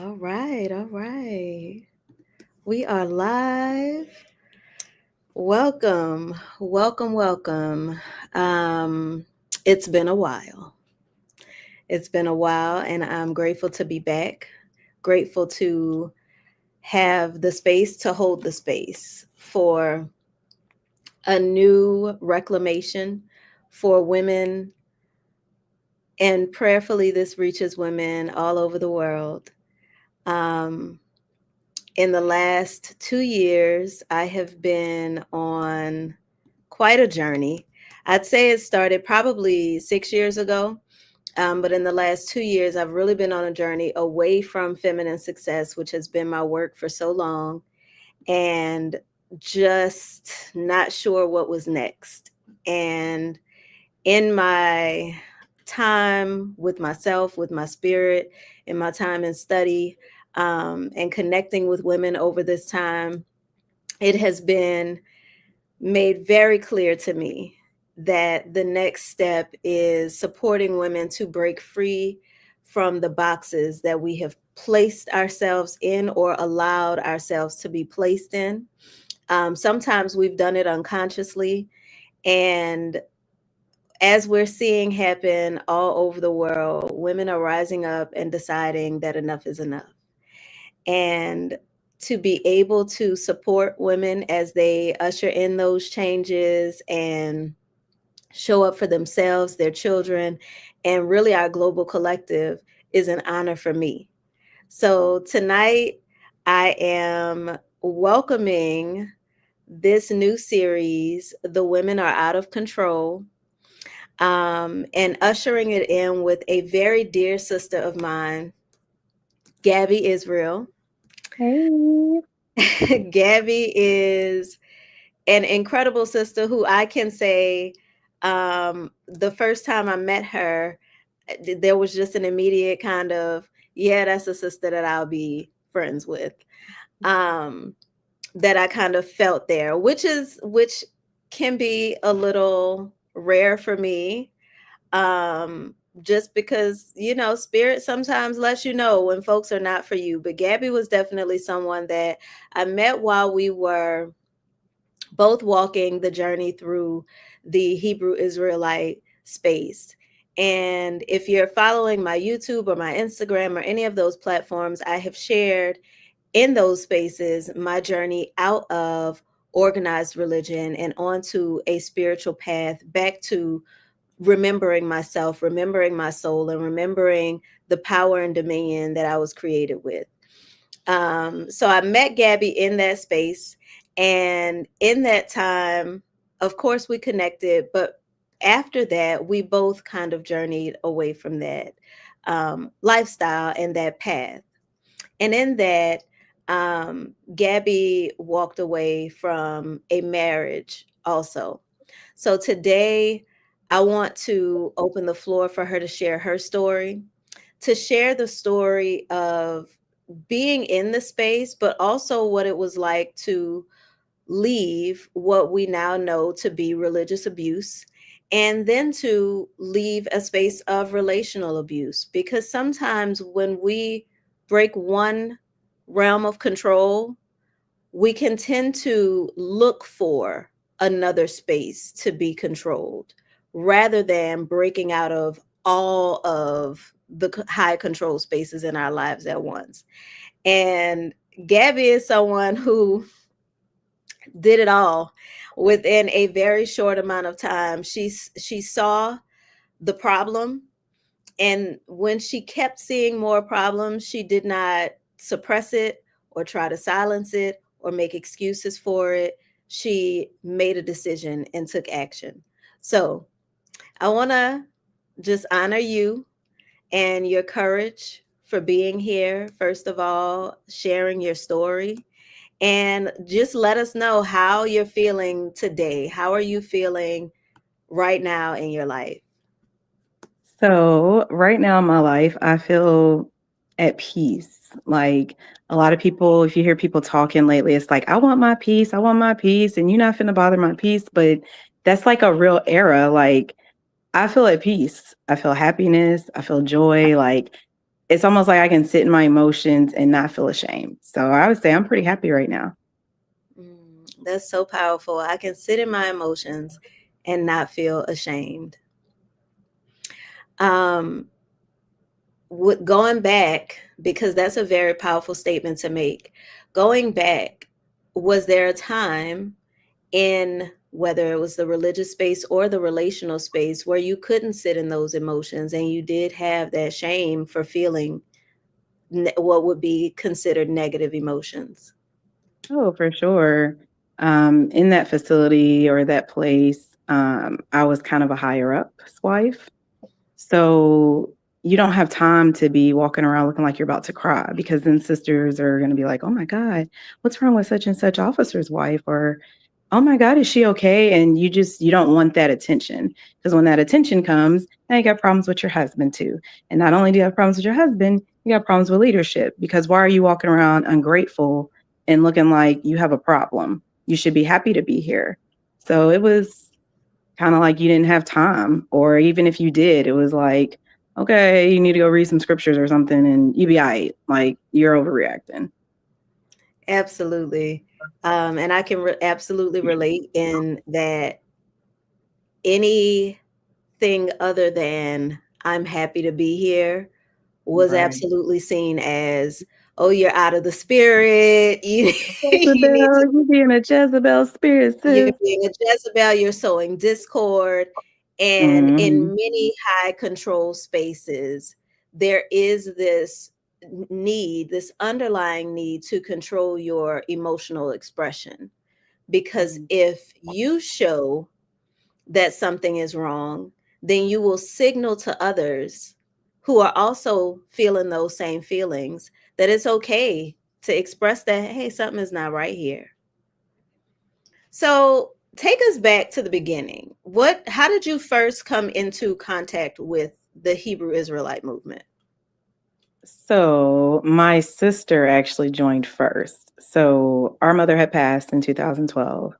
All right, all right. We are live. Welcome, welcome, welcome. Um, it's been a while. It's been a while, and I'm grateful to be back. Grateful to have the space to hold the space for a new reclamation for women, and prayerfully, this reaches women all over the world. Um, in the last 2 years, I have been on quite a journey. I'd say it started probably 6 years ago, but in the last 2 years, I've really been on a journey away from feminine success, which has been my work for so long, and just not sure what was next. And in my time with myself, with my spirit, in my time in study, and connecting with women over this time, it has been made very clear to me that the next step is supporting women to break free from the boxes that we have placed ourselves in or allowed ourselves to be placed in. Sometimes we've done it unconsciously. And as we're seeing happen all over the world, women are rising up and deciding that enough is enough. And to be able to support women as they usher in those changes and show up for themselves, their children, and really our global collective is an honor for me. So tonight, I am welcoming this new series, The Women Are Out of Control, and ushering it in with a very dear sister of mine, Gabby Israel. Hey. Gabby is an incredible sister who I can say the first time I met her, there was just an immediate kind of, yeah, that's a sister that I'll be friends with. Um, that I kind of felt there, which can be a little rare for me, just because spirit sometimes lets you know when folks are not for you. But Gabby was definitely someone that I met while we were both walking the journey through the Hebrew Israelite space. And if you're following my YouTube or my Instagram or any of those platforms, I have shared in those spaces my journey out of organized religion and onto a spiritual path back to remembering myself, remembering my soul, and remembering the power and dominion that I was created with. So I met Gabby in that space. And in that time, of course, we connected. But after that, we both kind of journeyed away from that lifestyle and that path. And in that, Gabby walked away from a marriage also. So today, I want to open the floor for her to share her story, to share the story of being in the space, but also what it was like to leave what we now know to be religious abuse, and then to leave a space of relational abuse. Because sometimes when we break one realm of control, we can tend to look for another space to be controlled rather than breaking out of all of the high control spaces in our lives at once. And Gabby is someone who did it all within a very short amount of time. She saw the problem, and when she kept seeing more problems, she did not suppress it or try to silence it or make excuses for it. She made a decision and took action. So I want to just honor you and your courage for being here. First of all, sharing your story, and just let us know how you're feeling today. How are you feeling right now in your life? So, right now in my life, I feel at peace. Like a lot of people, if you hear people talking lately, it's like, I want my peace. I want my peace. And you're not finna bother my peace. But that's like a real era. Like, I feel at peace. I feel happiness. I feel joy. Like, it's almost like I can sit in my emotions and not feel ashamed. So I would say I'm pretty happy right now. That's so powerful. I can sit in my emotions and not feel ashamed. Um, going back, because that's a very powerful statement to make. Going back, was there a time in whether it was the religious space or the relational space where you couldn't sit in those emotions and you did have that shame for feeling what would be considered negative emotions? Oh, for sure. In that facility or that place, I was kind of a higher up's wife. So you don't have time to be walking around looking like you're about to cry because then sisters are going to be like, oh my God, what's wrong with such and such officer's wife? Or, oh my God, is she okay? And you don't want that attention because when that attention comes, now you got problems with your husband too. And not only do you have problems with your husband, you got problems with leadership because why are you walking around ungrateful and looking like you have a problem? You should be happy to be here. So it was kind of like you didn't have time, or even if you did, it was like, okay, you need to go read some scriptures or something, and you be all right. Like you're overreacting. Absolutely. And I can absolutely relate in that anything other than I'm happy to be here was Right. absolutely seen as, oh, you're out of the spirit. You need to, Jezebel, you being a Jezebel spirit, you're sis. being a Jezebel, you're sowing discord. And in Hmm. many high control spaces, there is this need, this underlying need to control your emotional expression. Because if you show that something is wrong, then you will signal to others who are also feeling those same feelings that it's okay to express that, hey, something is not right here. So take us back to the beginning. How did you first come into contact with the Hebrew Israelite movement? So my sister actually joined first. So our mother had passed in 2012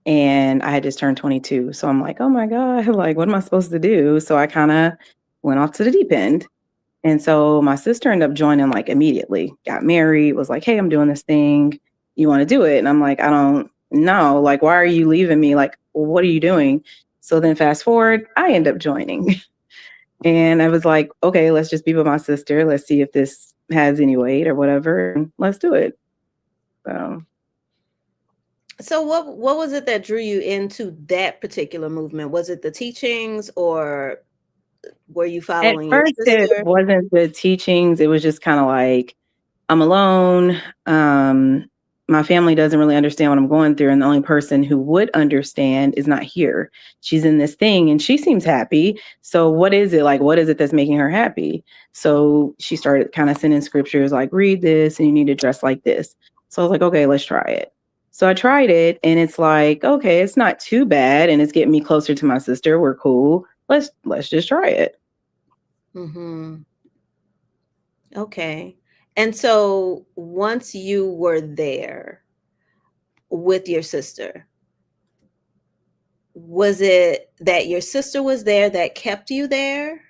and I had just turned 22. So I'm like, oh my God, like, what am I supposed to do? So I kind of went off to the deep end. And so my sister ended up joining like immediately, got married, was like, hey, I'm doing this thing. You want to do it? And I'm like, I don't know. Like, why are you leaving me? Like, what are you doing? So then fast forward, I end up joining. And I was like, okay, let's just be with my sister. Let's see if this has any weight or whatever. And let's do it. So So what was it that drew you into that particular movement? Was it the teachings or were you at following your first, it sister? wasn't the teachings. It was just kind of like, I'm alone. My family doesn't really understand what I'm going through. And the only person who would understand is not here. She's in this thing and she seems happy. So, what is it like? What is it that's making her happy? So, she started kind of sending scriptures like, read this and you need to dress like this. So, I was like, okay, let's try it. So, I tried it and it's like, okay, it's not too bad. And it's getting me closer to my sister. We're cool. Let's just try it. Mhm. Okay. And so once you were there with your sister, was it that your sister was there that kept you there?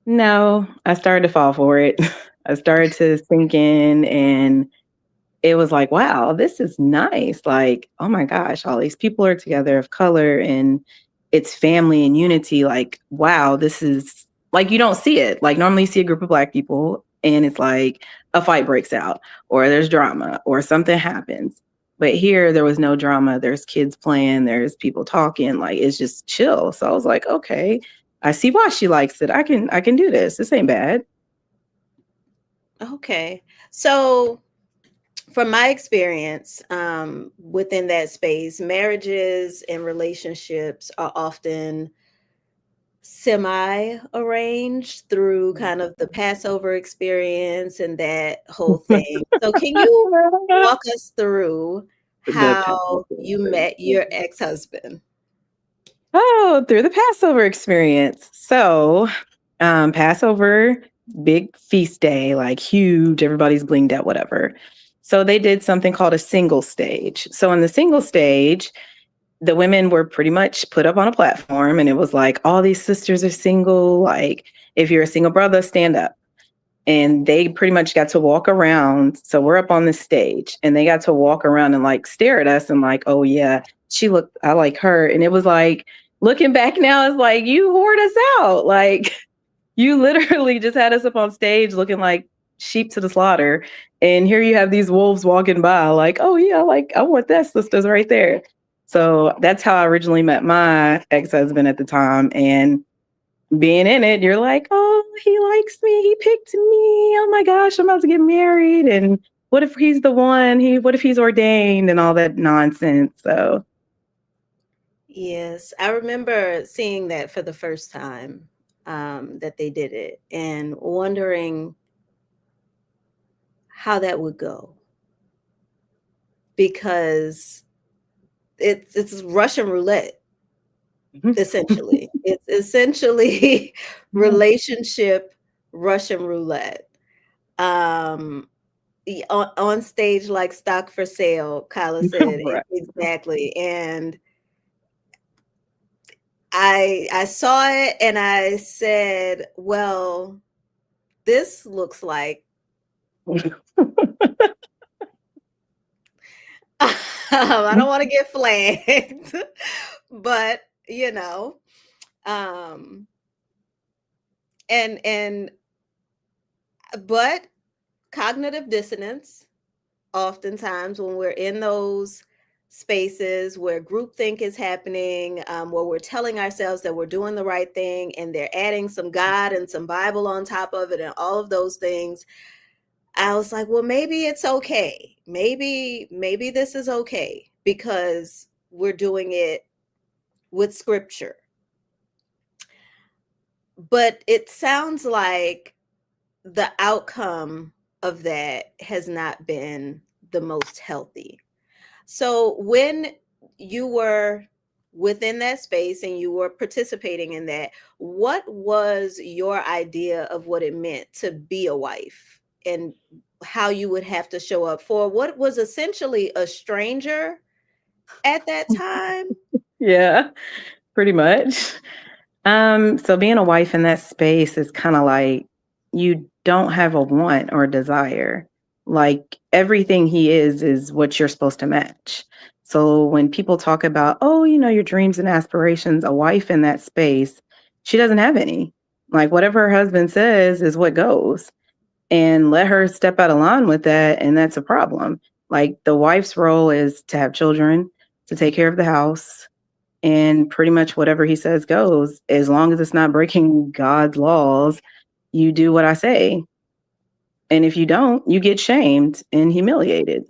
No, I started to fall for it. I started to sink in and it was like, wow, this is nice. Like, oh my gosh, all these people are together of color and it's family and unity. Like, wow, this is like you don't see it. Like normally you see a group of black people and it's like a fight breaks out or there's drama or something happens. But here there was no drama. There's kids playing, there's people talking, like it's just chill. So I was like, okay, I see why she likes it. I can do this. This ain't bad. Okay. So from my experience within that space, marriages and relationships are often semi arranged through kind of the Passover experience and that whole thing. So, can you walk us through The how you Passover. met your ex husband? Oh, through the Passover experience. So, Passover, big feast day, like huge, everybody's blinged out, whatever. So, they did something called a single stage. So, in the single stage, the women were pretty much put up on a platform, and it was like, all these sisters are single. Like, if you're a single brother, stand up. And they pretty much got to walk around. So we're up on the stage, and they got to walk around and like stare at us and like, oh yeah, I like her. And it was like, looking back now, it's like, you whored us out. Like, you literally just had us up on stage looking like sheep to the slaughter. And here you have these wolves walking by, like, oh yeah, like I want that sisters right there. So that's how I originally met my ex-husband at the time. And being in it, you're like, oh, he likes me, he picked me. Oh my gosh, I'm about to get married. And what if he's the one? What if he's ordained and all that nonsense? So Yes, I remember seeing that for the first time, that they did it, and wondering how that would go, because it's Russian roulette, essentially. It's essentially relationship Russian roulette. Um, on stage like stock for sale, Kyla said. right. Exactly. And I saw it and I said, well, this looks like I don't want to get flagged, but um and but cognitive dissonance, oftentimes when we're in those spaces where groupthink is happening, where we're telling ourselves that we're doing the right thing, and they're adding some God and some Bible on top of it and all of those things, I was like, well, maybe it's okay. Maybe this is okay because we're doing it with scripture. But it sounds like the outcome of that has not been the most healthy. So when you were within that space and you were participating in that, what was your idea of what it meant to be a wife, and how you would have to show up for what was essentially a stranger at that time? Yeah, pretty much. So being a wife in that space is kind of like, you don't have a want or desire. Like, everything he is what you're supposed to match. So when people talk about, oh, your dreams and aspirations, a wife in that space, she doesn't have any. Like, whatever her husband says is what goes. And let her step out of line with that, and that's a problem. Like, the wife's role is to have children, to take care of the house, and pretty much whatever he says goes. As long as it's not breaking God's laws, you do what I say. And if you don't, you get shamed and humiliated.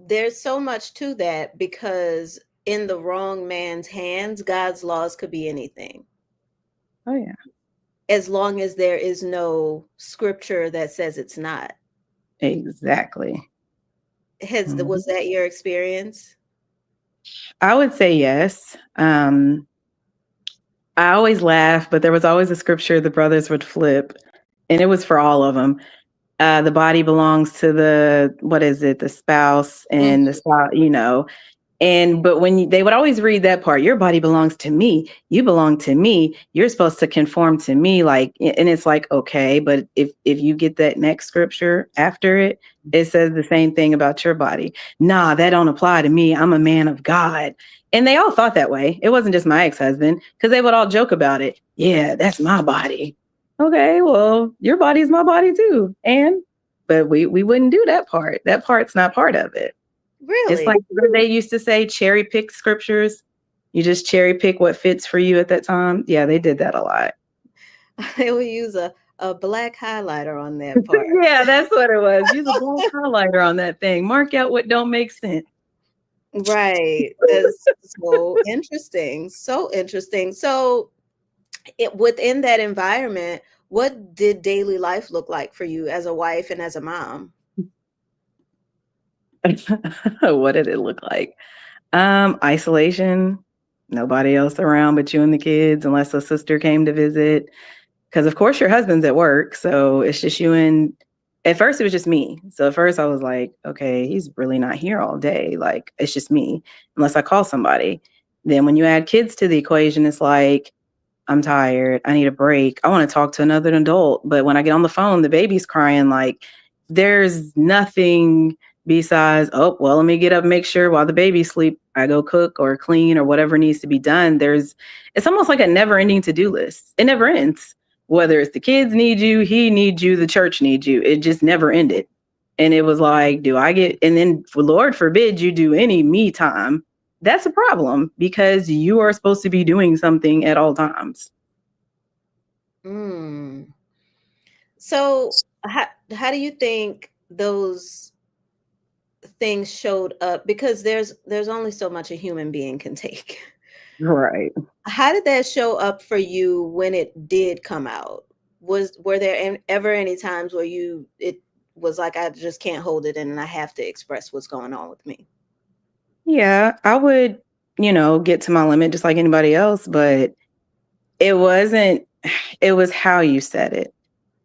There's so much to that, because in the wrong man's hands, God's laws could be anything, Oh yeah. as long as there is no scripture that says it's not. Exactly. Was Mhm. that your experience? I would say yes. I always laugh, but there was always a scripture the brothers would flip, and it was for all of them. The body belongs to what is it, the spouse, and the Mhm. spouse. But they would always read that part, your body belongs to me, you belong to me, you're supposed to conform to me, like, and it's like, okay, but if you get that next scripture after it, it says the same thing about your body. Nah, that don't apply to me, I'm a man of God. And they all thought that way. It wasn't just my ex-husband, because they would all joke about it. Yeah, that's my body. Okay, well, your body's my body too. But we wouldn't do that part. That part's not part of it. It's Really? like they used to say, cherry pick scriptures. You just cherry pick what fits for you at that time. Yeah, they did that a lot. They will use a black highlighter on that part. Yeah, that's what it was. Use a black highlighter on that thing. Mark out what don't make sense. Right. That's so interesting. So interesting. So, within that environment, what did daily life look like for you as a wife and as a mom? What did it look like? Isolation. Nobody else around but you and the kids, unless a sister came to visit. Because of course your husband's at work, so it's just you and At first it was just me. So at first I was like, okay, he's really not here all day. Like it's just me, unless I call somebody. Then when you add kids to the equation, it's like, I'm tired. I need a break. I want to talk to another adult. But when I get on the phone, the baby's crying. Like there's nothing besides, oh, well, let me get up and make sure while the baby's asleep, I go cook or clean or whatever needs to be done. It's almost like a never ending to do list. It never ends. Whether it's the kids need you, he needs you, the church needs you. It just never ended. And it was like, and then Lord forbid you do any me time. That's a problem because you are supposed to be doing something at all times. Mm. So how do you think those things showed up? Because there's only so much a human being can take. Right. How did that show up for you when it did come out? Were there ever any times where it was like I just can't hold it in and I have to express what's going on with me? Yeah, I would, get to my limit just like anybody else, but it wasn't, it was how you said it.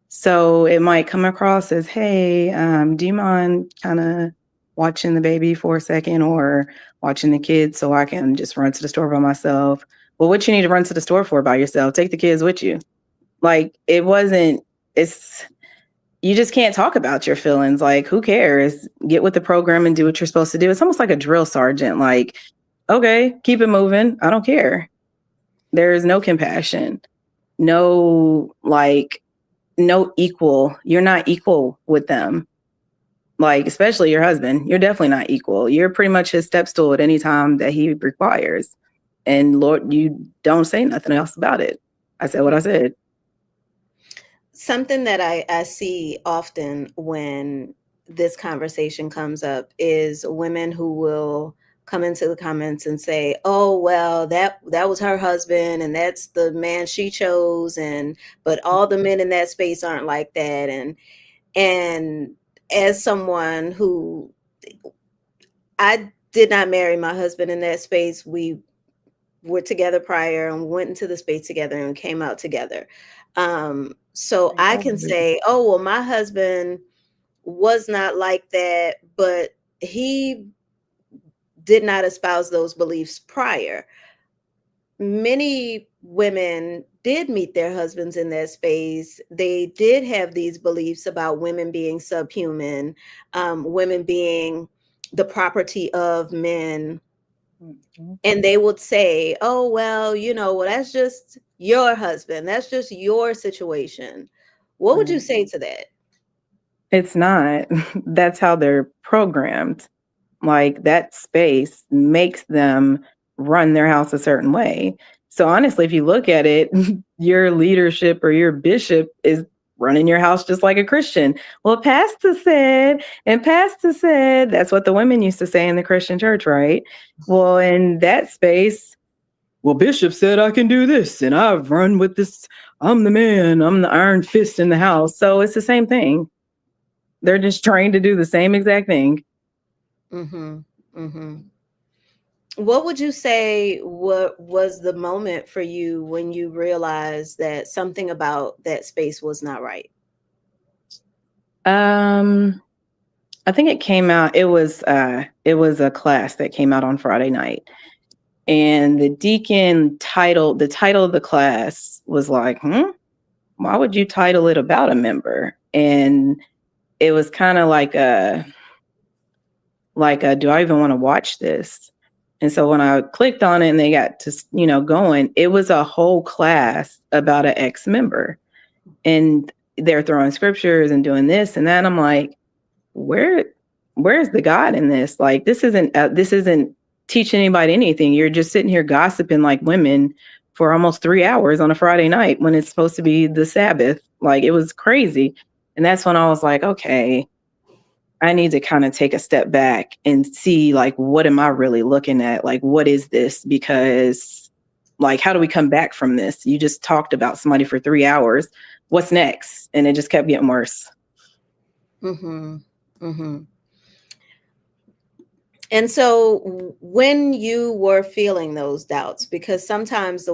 So it might come across as, hey, do you mind kind of watching the baby for a second or watching the kids so I can just run to the store by myself? Well, what you need to run to the store for by yourself? Take the kids with you. Like it wasn't, it's, you just can't talk about your feelings. Like, who cares? Get with the program and do what you're supposed to do. It's almost like a drill sergeant. Like, okay, keep it moving. I don't care. There is no compassion, no, like, no equal. You're not equal with them. Like, especially your husband. You're definitely not equal. You're pretty much his step stool at any time that he requires. And Lord, you don't say nothing else about it. I said what I said. Something that I see often when this conversation comes up is women who will come into the comments and say, "Oh, well, that was her husband and that's the man she chose and but all the men in that space aren't like that." And as someone who I did not marry my husband in that space, we were together prior and went into the space together and came out together. So I can say, oh, well, my husband was not like that, but he did not espouse those beliefs prior. Many women did meet their husbands in that space. They did have these beliefs about women being subhuman, women being the property of men, Mhm. and they would say, "Oh, well, well, that's just your husband. That's just your situation." What would you Right. say to that? It's not. That's how they're programmed. Like that space makes them run their house a certain way. So honestly, if you look at it, your leadership or your bishop is running your house just like a Christian. Well, pastor said, and pastor said, that's what the women used to say in the Christian church, right? Well, in that space, well, bishop said I can do this, and I've run with this. I'm the man, I'm the iron fist in the house. So it's the same thing. They're just trained to do the same exact thing. Mhm. Mhm. What would you say what was the moment for you when you realized that something about that space was not right? Um, I think it was a class that came out on Friday night. And the title of the class was like, why would you title it about a member? And it was kind of like do I even want to watch this? And so when I clicked on it and they got to, going, it was a whole class about an ex member. And they're throwing scriptures and doing this and that. I'm like, where where's the God in this? Like this isn't teaching anybody anything. You're just sitting here gossiping like women for almost 3 hours on a Friday night when it's supposed to be the Sabbath. Like it was crazy. And that's when I was like, okay, I need to kind of take a step back and see like what am I really looking at? Like what is this? Because like how do we come back from this? You just talked about somebody for 3 hours. What's next? And it just kept getting worse. Mhm. Mhm. And so when you were feeling those doubts, because sometimes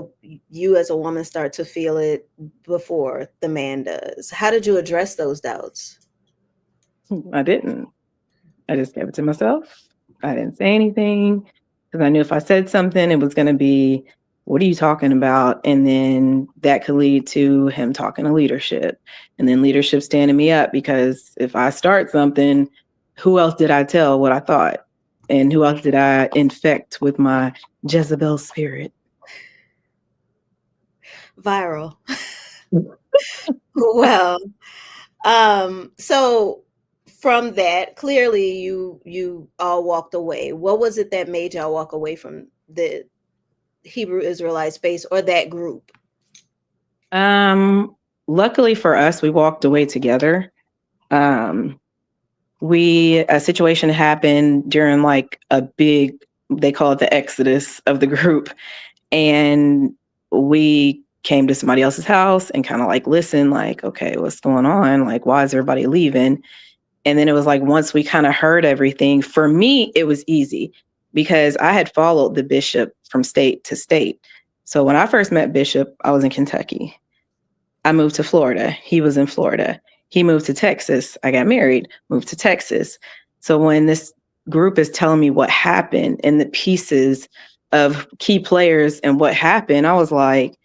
you as a woman start to feel it before the man does, how did you address those doubts? I didn't. I just kept it to myself. I didn't say anything because I knew if I said something, it was going to be, what are you talking about? And then that could lead to him talking to leadership and then leadership standing me up because if I start something, who else did I tell what I thought? And who else did I infect with my Jezebel spirit? Viral. Well, so from that, clearly you all walked away. What was it that made y'all walk away from the Hebrew Israelite space or that group? Um, Luckily for us, we walked away together. Um, a situation happened during like a big, they call it the exodus of the group, and we came to somebody else's house and kind of like listened, like, okay, what's going on? Like, why is everybody leaving? And then it was like once we kind of heard everything, for me, it was easy because I had followed the bishop from state to state. So when I first met Bishop, I was in Kentucky. I moved to Florida. He was in Florida. He moved to Texas. I got married, moved to Texas. So when this group is telling me what happened and the pieces of key players and what happened, I was like,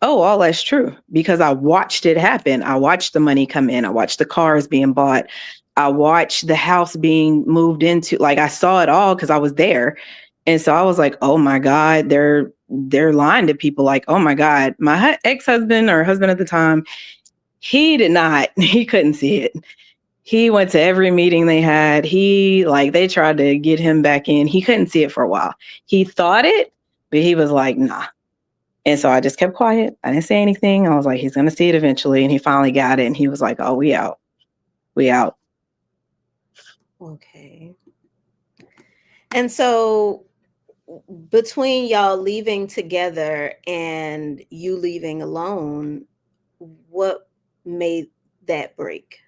oh, all that's true because I watched it happen. I watched the money come in. I watched the cars being bought. I watched the house being moved into. Like I saw it all because I was there. And so I was like, oh my God, they're lying to people. Like, oh my God, my ex-husband or husband at the time, he did not, he couldn't see it. He went to every meeting they had. They tried to get him back in. He couldn't see it for a while. He thought it, but he was like, nah. And so I just kept quiet. I didn't say anything. I was like, he's going to see it eventually. And he finally got it. And he was like, oh, we out. We out. Okay. And so between y'all leaving together and you leaving alone, what made that break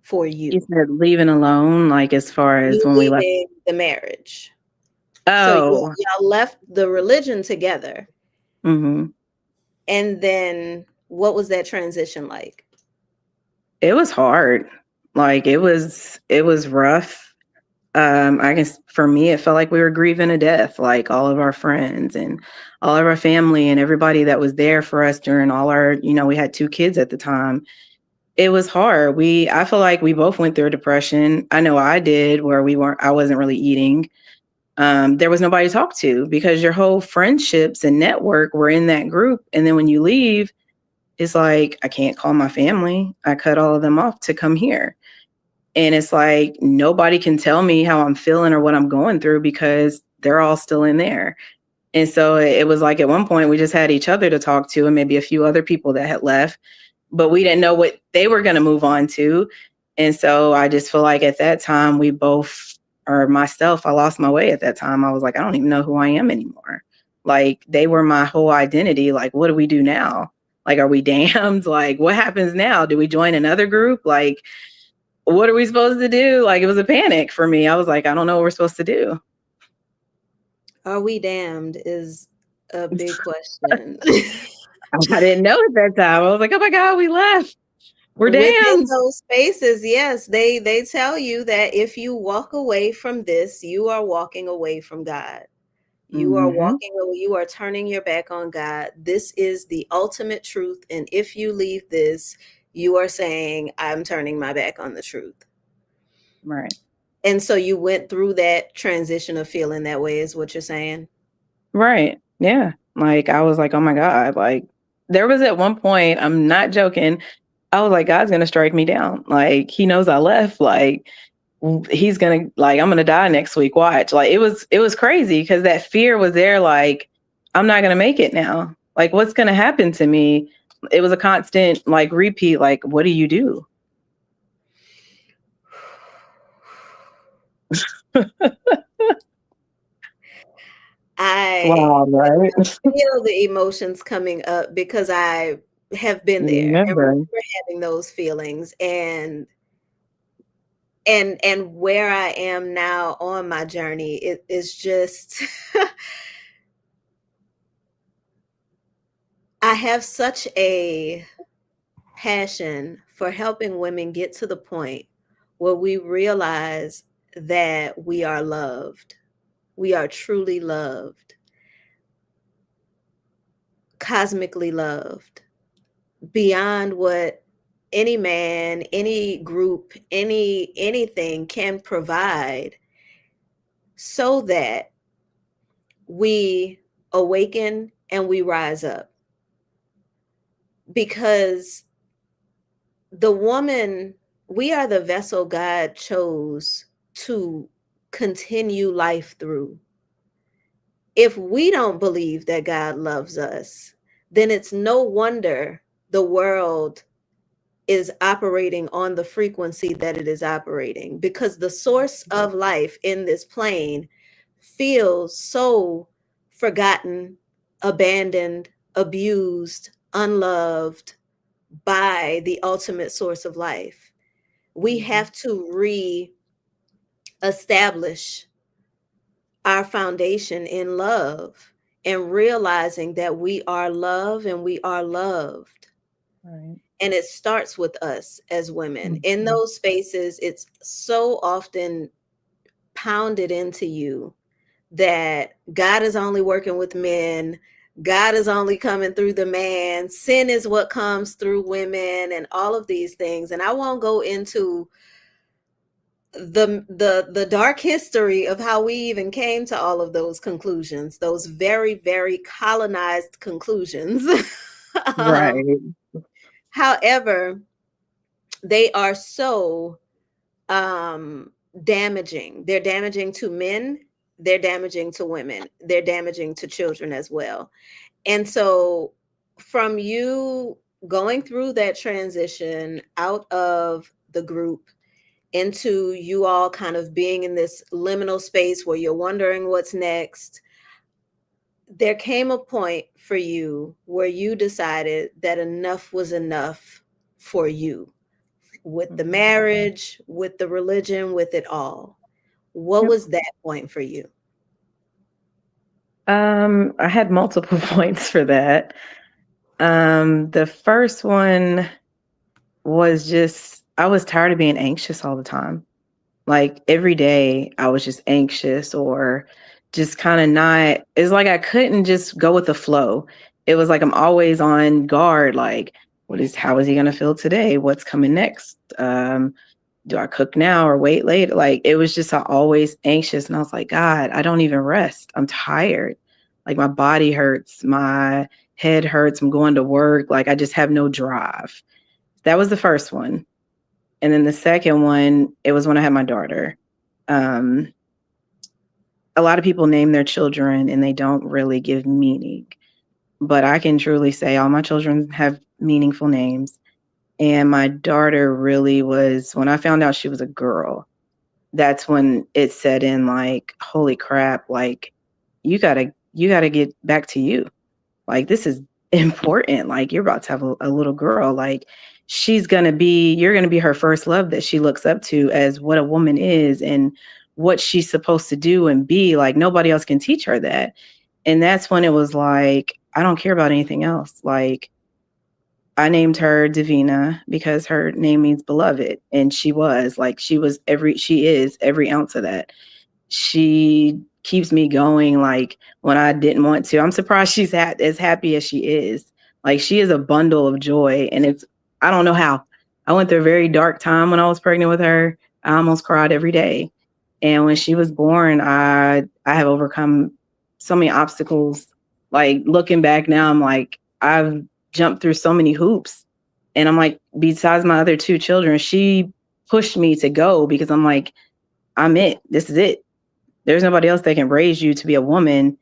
for He you? said leaving alone, like as far as You when we left. leaving the marriage. So Oh, y'all left the religion together. hmm, And then what was that transition like? it was hard. Like it was rough. I guess for me, it felt like we were grieving a death, like all of our friends and all of our family and everybody that was there for us during all our, we had 2 kids at the time. It was hard. I feel like we both went through a depression. I know I did, where I wasn't really eating. There was nobody to talk to because your whole friendships and network were in that group. And then when you leave, it's like, I can't call my family. I cut all of them off to come here. And it's like, nobody can tell me how I'm feeling or what I'm going through because they're all still in there. And so it was like at one point we just had each other to talk to and maybe a few other people that had left, but we didn't know what they were going to move on to. And so I just feel like at that time we both, or myself, I lost my way at that time. I was like, I don't even know who I am anymore. Like they were my whole identity. Like, what do we do now? Like, are we damned? Like, what happens now? Do we join another group? Like, what are we supposed to do? Like, it was a panic for me. I was like, I don't know what we're supposed to do. Are we damned is a big question. I didn't know at that time. I was like, oh my God, we left. We're Within damned. those spaces, yes, they tell you that if you walk away from this, you are walking away from God. You are Mm-hmm. walking away, you are turning your back on God. This is the ultimate truth. And if you leave this, you are saying, I'm turning my back on the truth. Right. And so you went through that transition of feeling that way, is what you're saying? Right. Yeah. Like I was like, oh my God. Like there was at one point, I'm not joking. I was like, God's gonna strike me down. Like he knows I left. Like he's gonna like I'm gonna die next week. Watch. Like it was crazy because that fear was there. Like I'm not gonna make it now. Like what's gonna happen to me? It was a constant like repeat. Like what do you do? I Wow, right? feel the emotions coming up because I have been there and Remember. remember having those feelings and where I am now on my journey, it is just I have such a passion for helping women get to the point where we realize that we are loved. We are truly loved, cosmically loved, beyond what any man, any group, anything can provide, so that we awaken and we rise up. Because the woman, we are the vessel God chose to continue life through. If we don't believe that God loves us, then it's no wonder the world is operating on the frequency that it is operating, because the source of life in this plane feels so forgotten, abandoned, abused, unloved by the ultimate source of life. We have to re-establish our foundation in love, and realizing that we are love and we are loved. Right. And it starts with us as women. In Mhm. those spaces, it's so often pounded into you that God is only working with men. God is only coming through the man. Sin is what comes through women, and all of these things. And I won't go into the dark history of how we even came to all of those conclusions, those very, very colonized conclusions. um, Right. However, they are so um damaging. They're damaging to men, they're damaging to women, they're damaging to children as well. And so, from you going through that transition out of the group into you all kind of being in this liminal space where you're wondering what's next, there came a point for you where you decided that enough was enough for you, with the Mhm. marriage, with the religion, with it all. What Yep. was that point for you? I had multiple points for that. The first one was just I was tired of being anxious all the time. Like every day I was just anxious or just kind of not, it's like I couldn't just go with the flow. It was like I'm always on guard, like, how is he gonna feel today? What's coming next? Do I cook now or wait later? Like it was just always anxious. And I was like, God, I don't even rest. I'm tired. Like my body hurts, my head hurts, I'm going to work. Like I just have no drive. That was the first one. And then the second one, it was when I had my daughter. Um, a lot of people name their children and they don't really give meaning. But I can truly say all my children have meaningful names. And my daughter really was, when I found out she was a girl, that's when it set in like, holy crap, like you gotta get back to you. Like this is important. Like you're about to have a little girl. Like you're gonna be her first love that she looks up to as what a woman is and what she's supposed to do and be. Like nobody else can teach her that. And that's when it was like, I don't care about anything else. Like I named her Davina because her name means beloved. And she is every ounce of that. She keeps me going like when I didn't want to. I'm surprised she's as happy as she is. Like she is a bundle of joy and I don't know how. I went through a very dark time when I was pregnant with her. I almost cried every day. And when she was born, I have overcome so many obstacles. Like looking back now, I'm like, I've jumped through so many hoops. And I'm like, besides my other two children, she pushed me to go because I'm like, I'm it. This is it. There's nobody else that can raise you to be a woman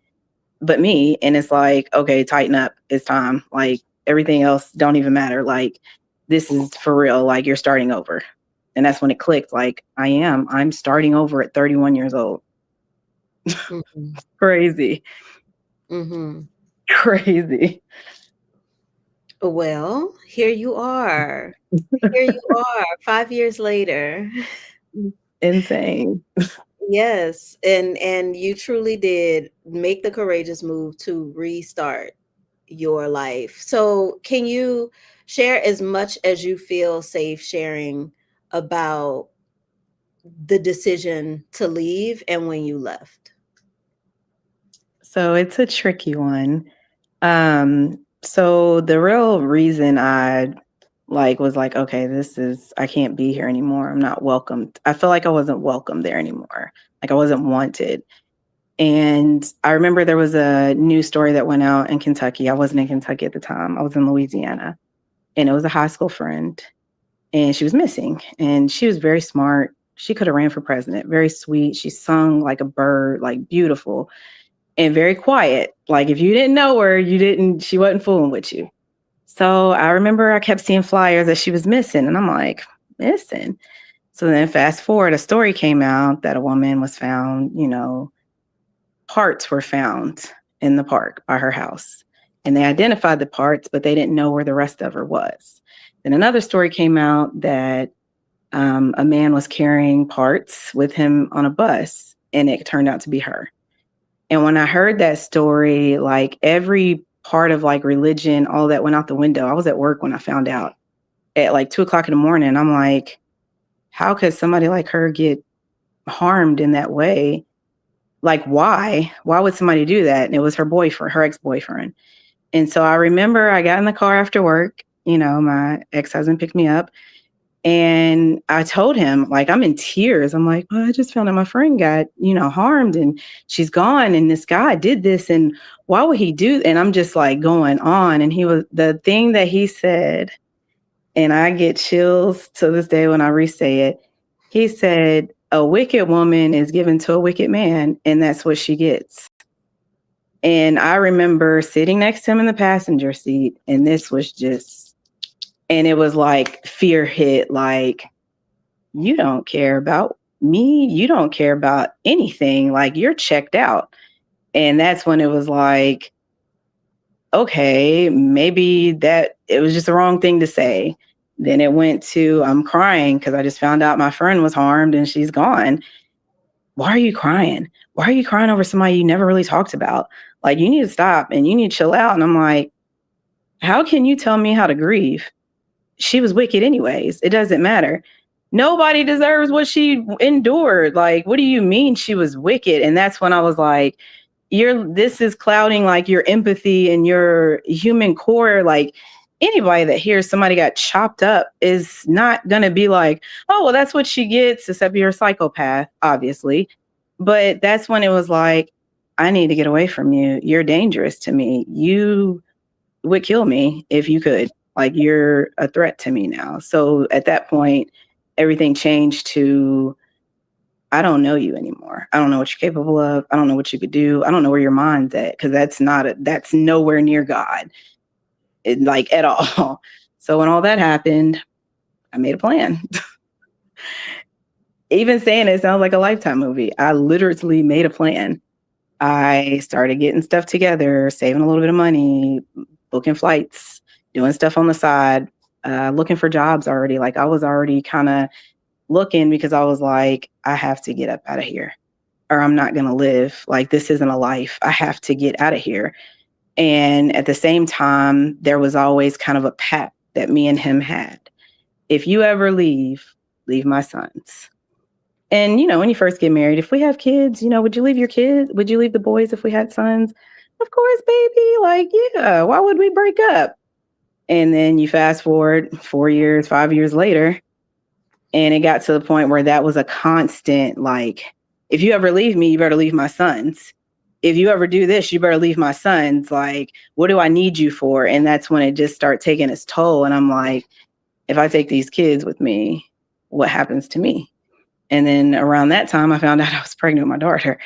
but me. And it's like, okay, tighten up. It's time. Like everything else don't even matter. Like this is for real. Like you're starting over. And that's when it clicked. Like I'm starting over at 31 years old. Mhm. Crazy. Mhm. Crazy. Well, here you are. Here you are 5 years later. Insane. Yes, and you truly did make the courageous move to restart your life. So, can you share as much as you feel safe sharing about the decision to leave and when you left? So it's a tricky one. So the real reason I was like, okay, I can't be here anymore. I'm not welcomed. I feel like I wasn't welcome there anymore. Like I wasn't wanted. And I remember there was a news story that went out in Kentucky. I wasn't in Kentucky at the time. I was in Louisiana. And it was a high school friend. And she was missing. And she was very smart. She could have ran for president. Very sweet. She sung like a bird, like beautiful and very quiet. Like if you didn't know her, she wasn't fooling with you. So I remember I kept seeing flyers that she was missing. And I'm like, missing? So then fast forward, a story came out that a woman was found, parts were found in the park by her house. And they identified the parts, but they didn't know where the rest of her was. Then another story came out that a man was carrying parts with him on a bus, and it turned out to be her. And when I heard that story, like every part of like religion, all that went out the window. I was at work when I found out at like 2 o'clock in the morning. I'm like, how could somebody like her get harmed in that way? Like, why? Why would somebody do that? And it was her boyfriend, her ex-boyfriend. And so I remember I got in the car after work, my ex-husband picked me up and I told him, like, I'm in tears. I'm like, well, I just found out my friend got, harmed and she's gone. And this guy did this. And why would he do? And I'm just like going on. And the thing that he said, and I get chills to this day when I re-say it. He said, a wicked woman is given to a wicked man, and that's what she gets. And I remember sitting next to him in the passenger seat, and and it was like fear hit, like, you don't care about me. You don't care about anything. Like, you're checked out. And that's when it was like, okay, maybe that it was just the wrong thing to say. Then it went to, I'm crying because I just found out my friend was harmed and she's gone. Why are you crying? Why are you crying over somebody you never really talked about? Like, you need to stop and you need to chill out. And I'm like, how can you tell me how to grieve? She was wicked anyways. It doesn't matter. Nobody deserves what she endured. Like, what do you mean she was wicked? And that's when I was like, this is clouding like your empathy and your human core. Like, anybody that hears somebody got chopped up is not going to be like, oh, well, that's what she gets, except you're a psychopath, obviously. But that's when it was like, I need to get away from you. You're dangerous to me. You would kill me if you could. Like, you're a threat to me now. So at that point, everything changed to, I don't know you anymore. I don't know what you're capable of. I don't know what you could do. I don't know where your mind's at, because that's nowhere near God, like at all. So when all that happened, I made a plan. Even saying it sounds like a Lifetime movie. I literally made a plan. I started getting stuff together, saving a little bit of money, booking flights, doing stuff on the side, looking for jobs already. Like, I was already kind of looking because I was like, I have to get up out of here or I'm not going to live. Like, this isn't a life. I have to get out of here. And at the same time, there was always kind of a pact that me and him had. If you ever leave my sons. And, when you first get married, if we have kids, would you leave your kids? Would you leave the boys if we had sons? Of course, baby. Like, yeah, why would we break up? And then you fast forward 4 years, 5 years later, and it got to the point where that was a constant, like, if you ever leave me, you better leave my sons. If you ever do this, you better leave my sons. Like, what do I need you for? And that's when it just started taking its toll. And I'm like, if I take these kids with me, what happens to me? And then around that time, I found out I was pregnant with my daughter.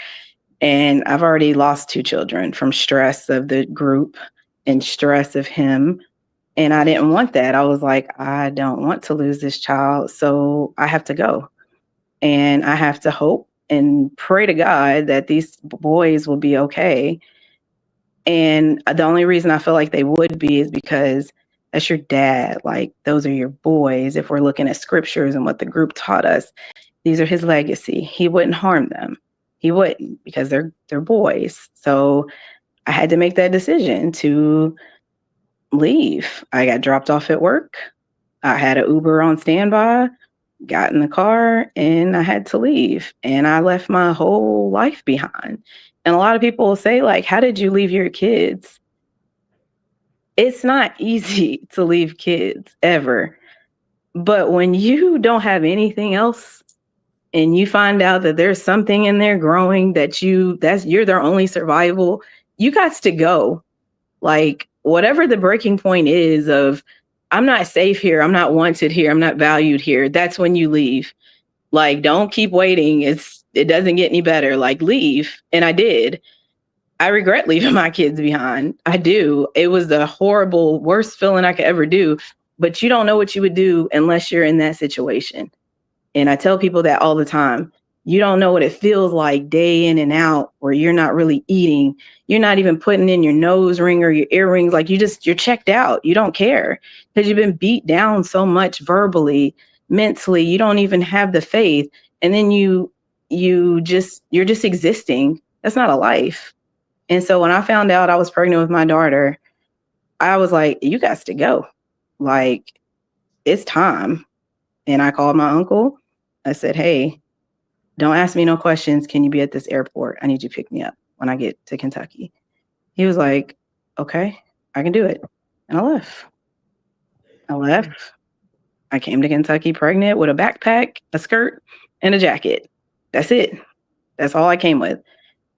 And I've already lost 2 children from stress of the group and stress of him. And I didn't want that. I was like, I don't want to lose this child. So I have to go. And I have to hope and pray to God that these boys will be okay. And the only reason I feel like they would be is because that's your dad. Like, those are your boys. If we're looking at scriptures and what the group taught us, these are his legacy. He wouldn't harm them. He wouldn't, because they're boys. So I had to make that decision to leave. I got dropped off at work. I had an Uber on standby. got in the car, and I had to leave. And I left my whole life behind. And a lot of people will say, like, how did you leave your kids? It's not easy to leave kids ever. But when you don't have anything else and you find out that there's something in there growing that's you're their only survival, you got to go. Like whatever the breaking point is of I'm not safe here, I'm not wanted here, I'm not valued here, that's when you leave. Like don't keep waiting. It doesn't get any better. Like leave. And I did. I regret leaving my kids behind. I do. It was the horrible, worst feeling I could ever do. But you don't know what you would do unless you're in that situation. And I tell people that all the time. You don't know what it feels like day in and out where you're not really eating. You're not even putting in your nose ring or your earrings. Like you're checked out. You don't care because you've been beat down so much verbally, mentally. You don't even have the faith. And then you're just existing. That's not a life. And so when I found out I was pregnant with my daughter, I was like, you got to go. Like, it's time. And I called my uncle. I said, hey, don't ask me no questions. Can you be at this airport? I need you to pick me up when I get to Kentucky. He was like, okay, I can do it. And I left. I left. I came to Kentucky pregnant with a backpack, a skirt, and a jacket. That's it. That's all I came with.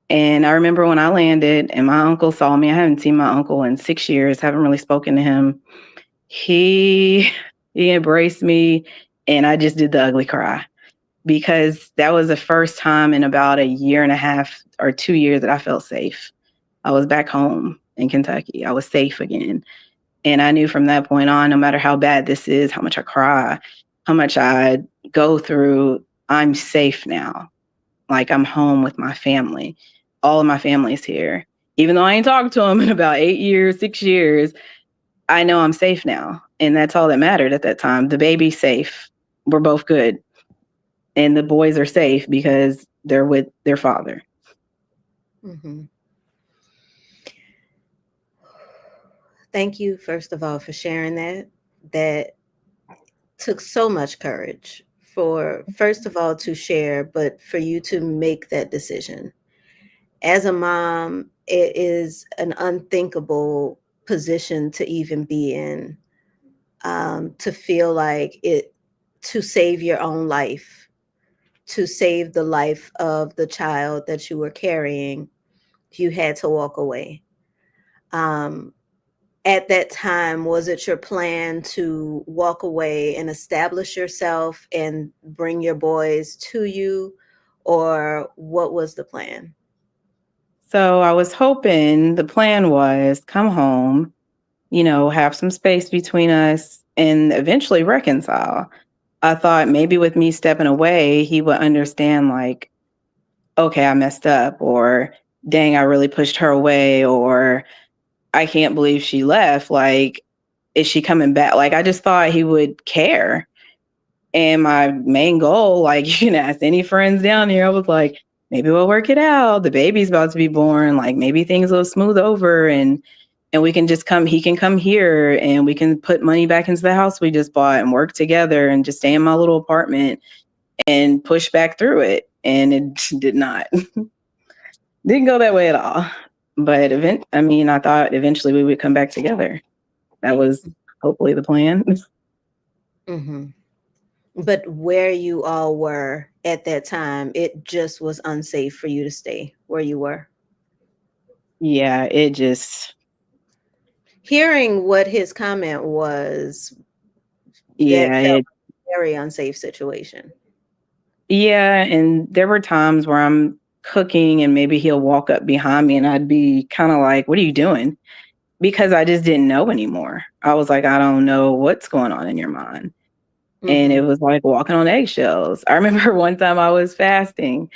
And I remember when I landed and my uncle saw me. I haven't seen my uncle in 6 years, haven't really spoken to him. He he embraced me and I just did the ugly cry because that was the first time in about a year and a half or 2 years that I felt safe. I was back home in Kentucky. I was safe again. And I knew from that point on, no matter how bad this is, how much I cry, how much I go through, I'm safe now. Like I'm home with my family. All of my family's here. Even though I ain't talked to them in about 8 years, 6 years, I know I'm safe now. And that's all that mattered at that time. The baby's safe. We're both good. And the boys are safe because they're with their father. Mm-hmm. Thank you, first of all, for sharing that. That took so much courage for, first of all, to share, but for you to make that decision. As a mom, it is an unthinkable position to even be in, to feel like it, to save your own life, to save the life of the child that you were carrying, you had to walk away. Um, at that time, was it your plan to walk away and establish yourself and bring your boys to you, or what was the plan? So I was hoping the plan was come home, have some space between us and eventually reconcile. I thought maybe with me stepping away, he would understand, like, okay, I messed up, or dang, I really pushed her away, or I can't believe she left. Like, is she coming back? Like, I just thought he would care. And my main goal, like, you can ask any friends down here, I was like, maybe we'll work it out. The baby's about to be born. Like, maybe things will smooth over and we can just come, he can come here and we can put money back into the house we just bought and work together and just stay in my little apartment and push back through it. And it did not. Didn't go that way at all. But I thought eventually we would come back together. That was hopefully the plan. Mm-hmm. But where you all were at that time, it just was unsafe for you to stay where you were. Yeah, it just, Hearing what his comment was, that yeah, felt it, like a very unsafe situation. yeah. And there were times where I'm cooking and maybe he'll walk up behind me and I'd be kind of like, what are you doing? Because I just didn't know anymore. I was like, I don't know what's going on in your mind. And it Mm-hmm. was like walking on eggshells. I remember one time I was fasting.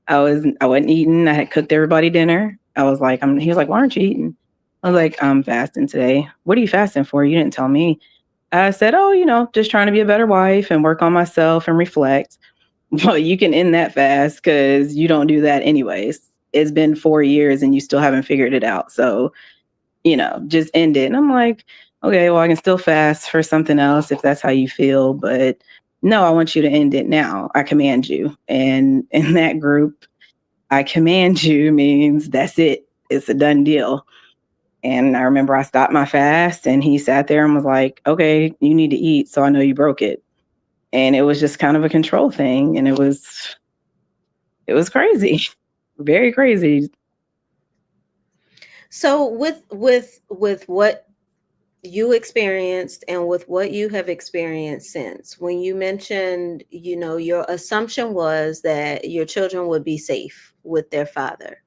I wasn't eating. I had cooked everybody dinner. I was like, he was like, why aren't you eating? I was like, I'm fasting today. What are you fasting for? You didn't tell me. I said, oh, just trying to be a better wife and work on myself and reflect. Well, you can end that fast because you don't do that anyways. It's been 4 years and you still haven't figured it out. So, just end it. And I'm like, okay, well, I can still fast for something else if that's how you feel. But no, I want you to end it now. I command you. And in that group, I command you means that's it. It's a done deal. And I remember I stopped my fast and he sat there and was like, okay, you need to eat. So I know you broke it. And it was just kind of a control thing. And it was crazy, very crazy. So with what you experienced and with what you have experienced since, when you mentioned, your assumption was that your children would be safe with their father,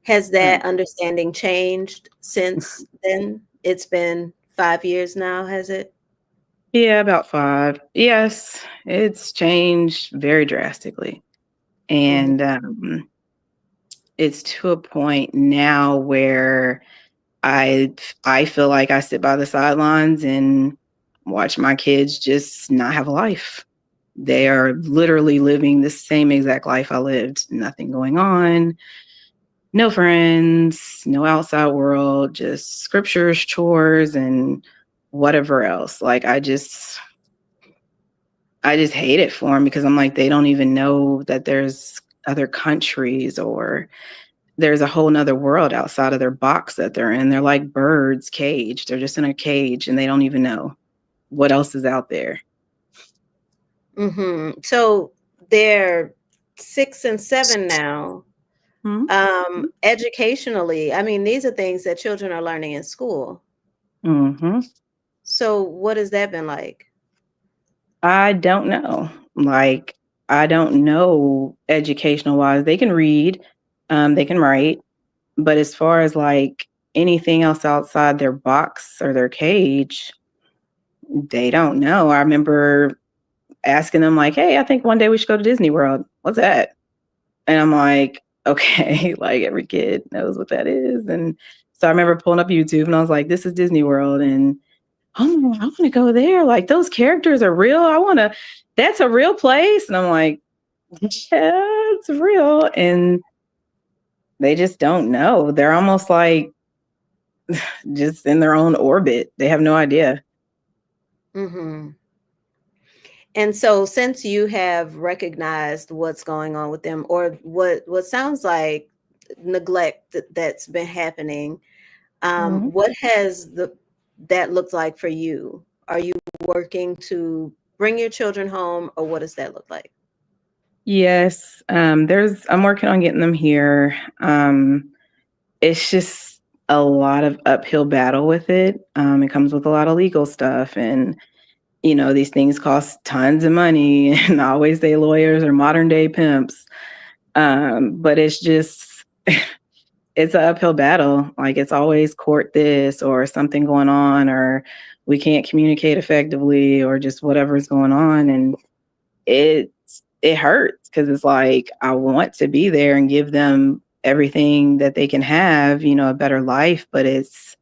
has Mm. that understanding changed since then? It's been 5 years now, has it? Yeah, about 5. Yes, it's changed very drastically. Hmm. And it's to a point now where I I feel like I sit by the sidelines and watch my kids just not have a life. They are literally living the same exact life I lived. Nothing going on, no friends, no outside world, just scriptures, chores, and whatever else. Like I just hate it for them because I'm like, they don't even know that there's other countries or there's a whole nother world outside of their box that they're in. They're like birds caged. They're just in a cage and they don't even know what else is out there. So they're 6 and 7 now. Mhm. Educationally, I mean, these are things that children are learning in school. Mhm. So what has that been like? I don't know. Like, I don't know educational wise. They can read, they can write, but as far as like anything else outside their box or their cage, they don't know. I remember asking them like, "Hey, I think one day we should go to Disney World. What's that?" And I'm like, "Okay," like every kid knows what that is. And so I remember pulling up YouTube and I was like, "This is Disney World." And oh, I want to go there. Like those characters are real. That's a real place. And I'm like, yeah, it's real. And they just don't know. They're almost like just in their own orbit. They have no idea. Hmm. And so since you have recognized what's going on with them, or what sounds like neglect that's been happening, Mhm. what has that looked like for you? Are you working to bring your children home, or what does that look like? Yes. I'm working on getting them here. It's just a lot of uphill battle with it. It comes with a lot of legal stuff and these things cost tons of money and I always say lawyers are modern day pimps. But it's just it's an uphill battle. Like it's always court this or something going on or we can't communicate effectively or just whatever's going on. And it hurts because it's like I want to be there and give them everything that they can have, a better life, but it's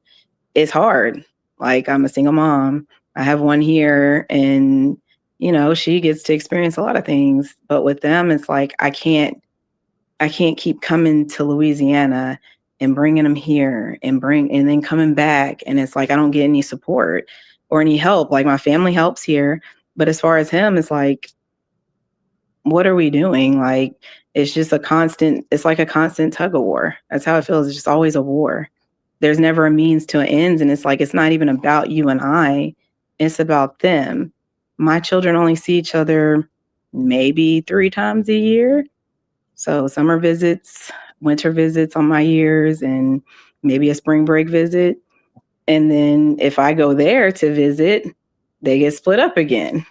hard. Like I'm a single mom. I have one here and she gets to experience a lot of things, but with them it's like I can't keep coming to Louisiana and bringing them here and then coming back and it's like I don't get any support or any help. Like my family helps here, but as far as him it's like what are we doing? Like it's like a constant tug of war. That's how it feels. It's just always a war. There's never a means to an end. And it's like, it's not even about you and I, it's about them. My children only see each other maybe 3 times a year. So summer visits, winter visits on my years, and maybe a spring break visit. And then if I go there to visit, they get split up again.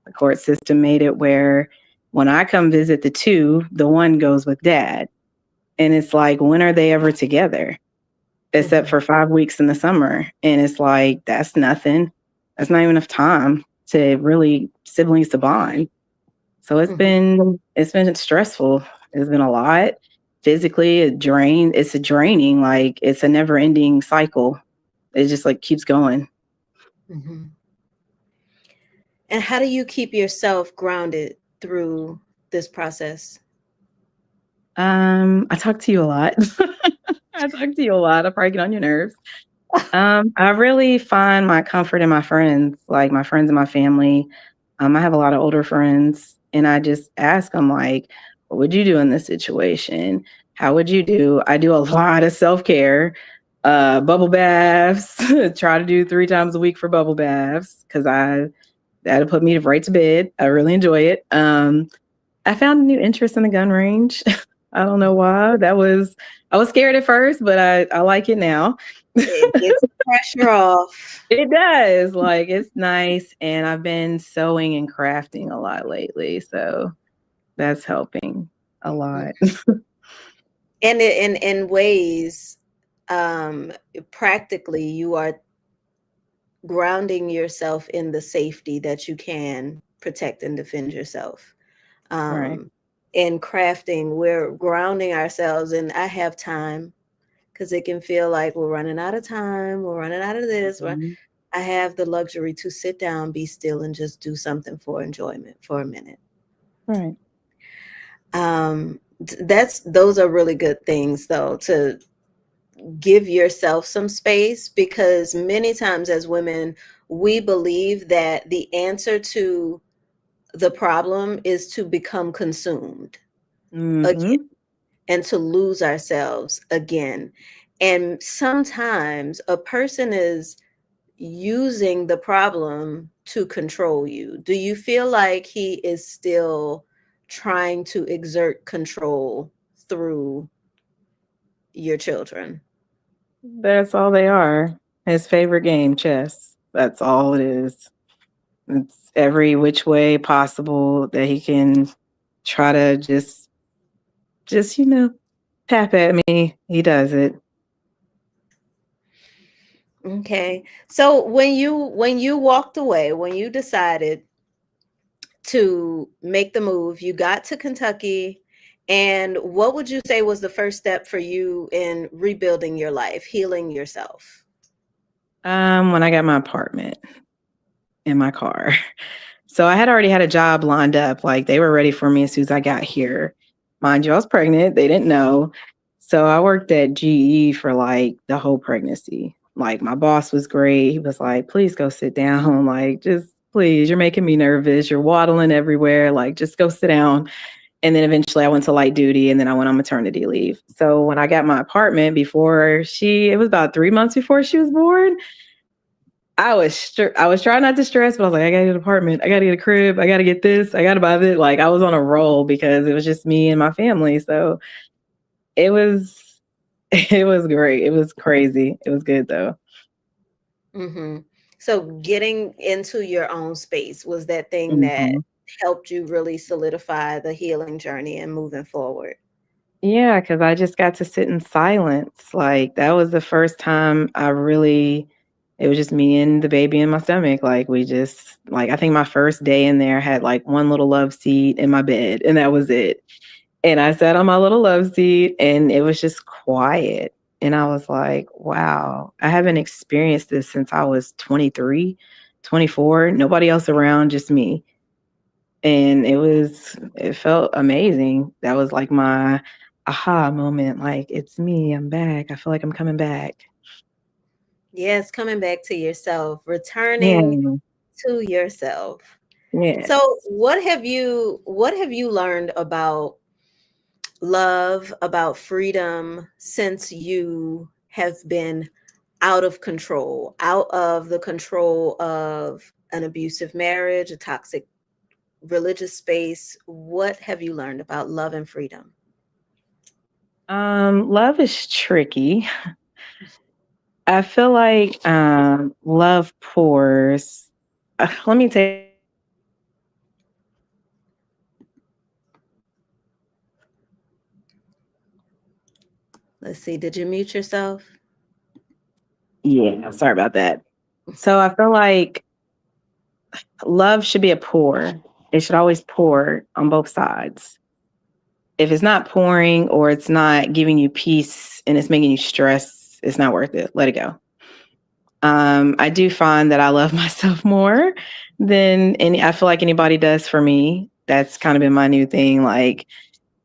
The court system made it where when I come visit the two, the one goes with dad. And it's like, when are they ever together? Except Hmm. for 5 weeks in the summer. And it's like, that's nothing. That's not even enough time to really siblings to bond. So Hmm. it's been stressful. It's been a lot. Physically, it's a draining, like it's a never ending cycle. It just like keeps going. Hmm. And how do you keep yourself grounded through this process? I talk to you a lot. I talk to you a lot. I probably get on your nerves. I really find my comfort in my friends, like my friends and my family. I have a lot of older friends, and I just ask them, like, what would you do in this situation? How would you do? I do a lot of self care, bubble baths, try to do 3 times a week for bubble baths because that'll put me right to bed. I really enjoy it. I found a new interest in the gun range. I don't know why. I was scared at first, but I like it now. It gets the pressure off. It does. Like, it's nice, and I've been sewing and crafting a lot lately, so that's helping a lot. And in ways, um, practically, you are grounding yourself in the safety that you can protect and defend yourself. Right. Um, in crafting, we're grounding ourselves, and I have time because it can feel like we're running out of time, we're running out of this. Mhm. I have the luxury to sit down, be still, and just do something for enjoyment for a minute. Right. Those are really good things, though, to give yourself some space, because many times as women, we believe that the answer to the problem is to become consumed again Mhm. and to lose ourselves again. And sometimes a person is using the problem to control you. Do you feel like he is still trying to exert control through your children? That's all they are. His favorite game, chess. That's all it is. It's every which way possible that he can try to just, tap at me. He does it. Okay. So when you walked away, when you decided to make the move, you got to Kentucky, and what would you say was the first step for you in rebuilding your life, healing yourself? When I got my apartment in my car. So I had already had a job lined up. Like, they were ready for me as soon as I got here. Mind you, I was pregnant. They didn't know. So I worked at GE for like the whole pregnancy. Like, my boss was great. He was like, please go sit down. Like, just please, you're making me nervous. You're waddling everywhere. Like, just go sit down. And then eventually I went to light duty, and then I went on maternity leave. So when I got my apartment it was about 3 months before she was born. I was trying not to stress, but I was like, I gotta get an apartment, I gotta get a crib, I gotta get this, I gotta buy this. Like, I was on a roll because it was just me and my family. So it was it was great. It was crazy. It was good though. Hmm. So getting into your own space was that thing that Mhm. helped you really solidify the healing journey and moving forward. Yeah, because I just got to sit in silence. Like, that was the first time it was just me and the baby in my stomach. Like, I think my first day in there had like one little love seat in my bed, and that was it. And I sat on my little love seat, and it was just quiet. And I was like, wow, I haven't experienced this since I was 23, 24. Nobody else around, just me. And it felt amazing. That was like my aha moment. Like, it's me. I'm back. I feel like I'm coming back. Yes, coming back to yourself, returning Yeah. to yourself. Yeah. So what have you learned about love, about freedom, since you have been out of control, out of the control of an abusive marriage, a toxic religious space? What have you learned about love and freedom? Love is tricky. I feel like love pours. Let me take Let's see, did you mute yourself? Yeah, sorry about that. So I feel like love should be a pour. It should always pour on both sides. If it's not pouring, or it's not giving you peace and it's making you stress, it's not worth it. Let it go. I do find that I love myself more than I feel like anybody does for me. That's kind of been my new thing. Like,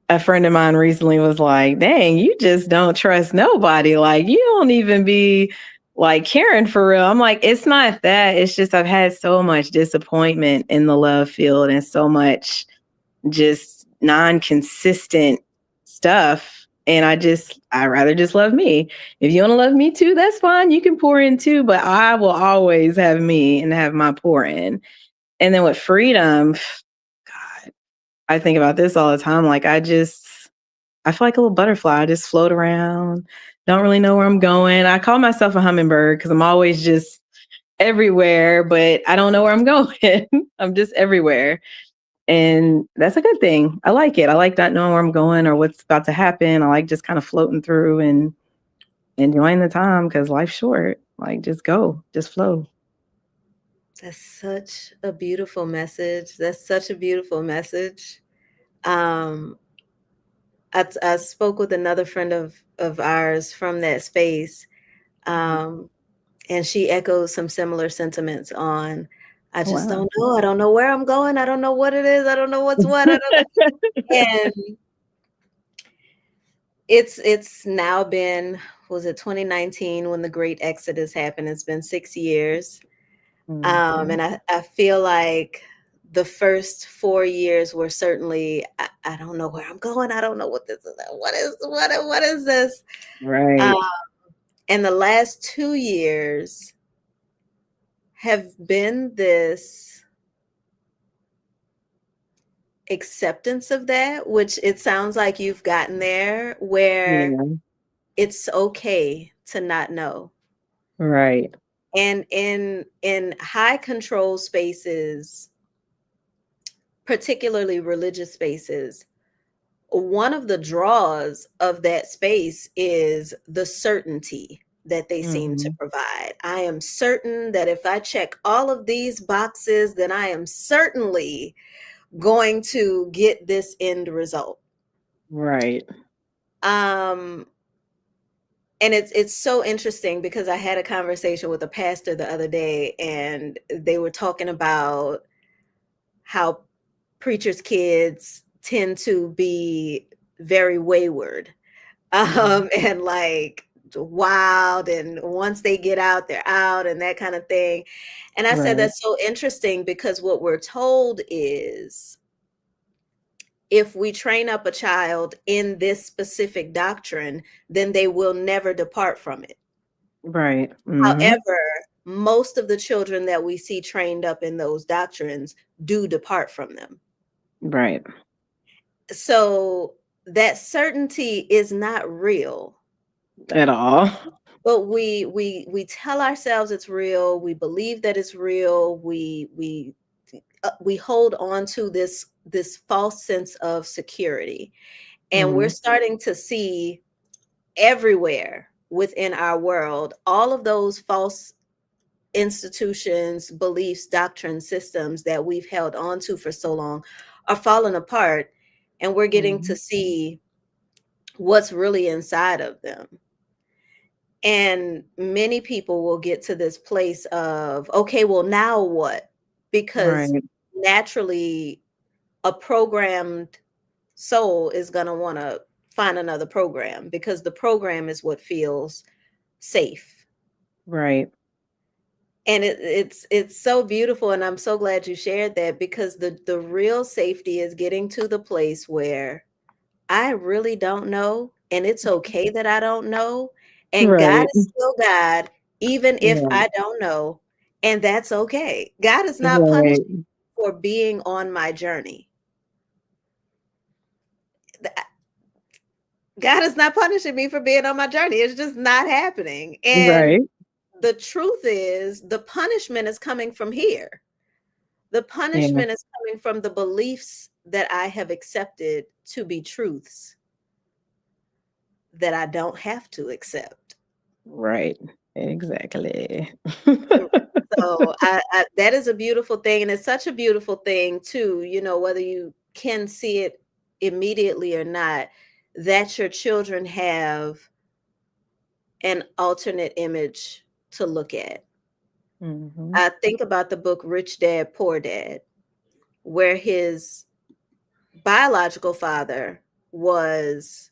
a friend of mine recently was like, dang, you just don't trust nobody. Like, you don't even be like Karen for real. I'm like, it's not that. It's just I've had so much disappointment in the love field and so much just non-consistent stuff. And I rather just love me. If you want to love me too, that's fine. You can pour in too, but I will always have me and have my pour in. And then with freedom, God, I think about this all the time. Like I feel like a little butterfly. I just float around, don't really know where I'm going. I call myself a hummingbird because I'm always just everywhere, but I don't know where I'm going. I'm just everywhere. And that's a good thing. I like it. I like not knowing where I'm going or what's about to happen. I like just kind of floating through and enjoying the time because life's short. Like just go, just flow. That's such a beautiful message. That's such a beautiful message. Um, I spoke with another friend of ours from that space, Mhm. um, and she echoes some similar sentiments on, I just Wow. don't know. I don't know where I'm going. I don't know what it is. I don't know what's what. I don't know. And it's now been, was it 2019 when the great exodus happened? It's been 6 years. Mhm. And I feel like the first 4 years were certainly, I don't know where I'm going. I don't know what this is. What is this? Um, Right. and the last 2 years have been this acceptance of that, which it sounds like you've gotten there, where Yeah. it's okay to not know. Right. And in high control spaces, particularly religious spaces, one of the draws of that space is the certainty that they seem to Mhm. provide. I am certain that if I check all of these boxes, then I am certainly going to get this end result. Right. Um, and it's so interesting because I had a conversation with a pastor the other day, and they were talking about how preachers' kids tend to be very wayward, Mhm. and like wild, and once they get out, they're out, and that kind of thing. And I said Right. that's so interesting because what we're told is if we train up a child in this specific doctrine, then they will never depart from it. Right. Mhm. However, most of the children that we see trained up in those doctrines do depart from them. Right. So that certainty is not real, At all. but we tell ourselves it's real. We believe that it's real. We hold on to this false sense of security, and we're Mhm. starting to see everywhere within our world all of those false institutions, beliefs, doctrines, systems that we've held on to for so long are falling apart, and we're getting to Mhm. see what's really inside of them. And many people will get to this place of, okay, well, now what? Because Right. naturally, a programmed soul is going to want to find another program because the program is what feels safe. Right. And it's so beautiful, and I'm so glad you shared that, because the real safety is getting to the place where I really don't know, and it's okay that I don't know, and God Right. is still God, even if Right. I don't know, and that's okay. God is not punished Right. for being on my journey. Th- God is not punishing me for being on my journey. It's just not happening. And Right. the truth is, the punishment is coming from here. The Yeah. punishment is coming from the beliefs that I have accepted to be truths that I don't have to accept. Right. Exactly. So that is a beautiful thing, and it's such a beautiful thing too. Whether you can see it immediately or not, that your children have an alternate image to look at. Mhm. I think about the book Rich Dad Poor Dad, where his biological father was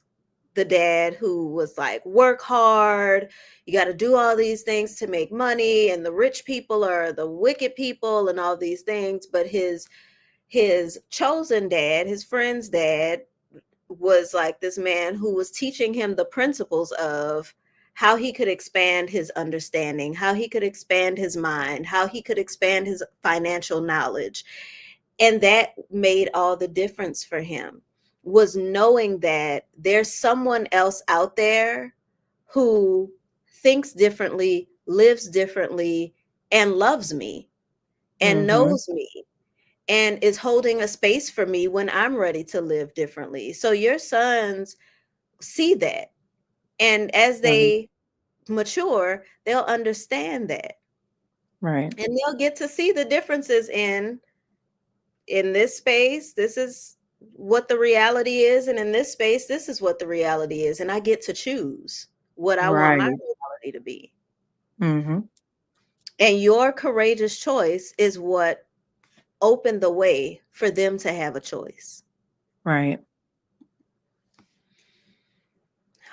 the dad who was like, work hard, you got to do all these things to make money, and the rich people are the wicked people and all these things. But his chosen dad, his friend's dad, was like this man who was teaching him the principles of how he could expand his understanding, how he could expand his mind, how he could expand his financial knowledge. And that made all the difference for him, was knowing that there's someone else out there who thinks differently, lives differently, and loves me and Mhm. knows me and is holding a space for me when I'm ready to live differently. So your sons see that. And as Right. they mature, they'll understand that. Right. And they'll get to see the differences in this space, this is what the reality is, and in this space, this is what the reality is, and I get to choose what I want my Right. reality to be. Mhm. And your courageous choice is what opened the way for them to have a choice. Right.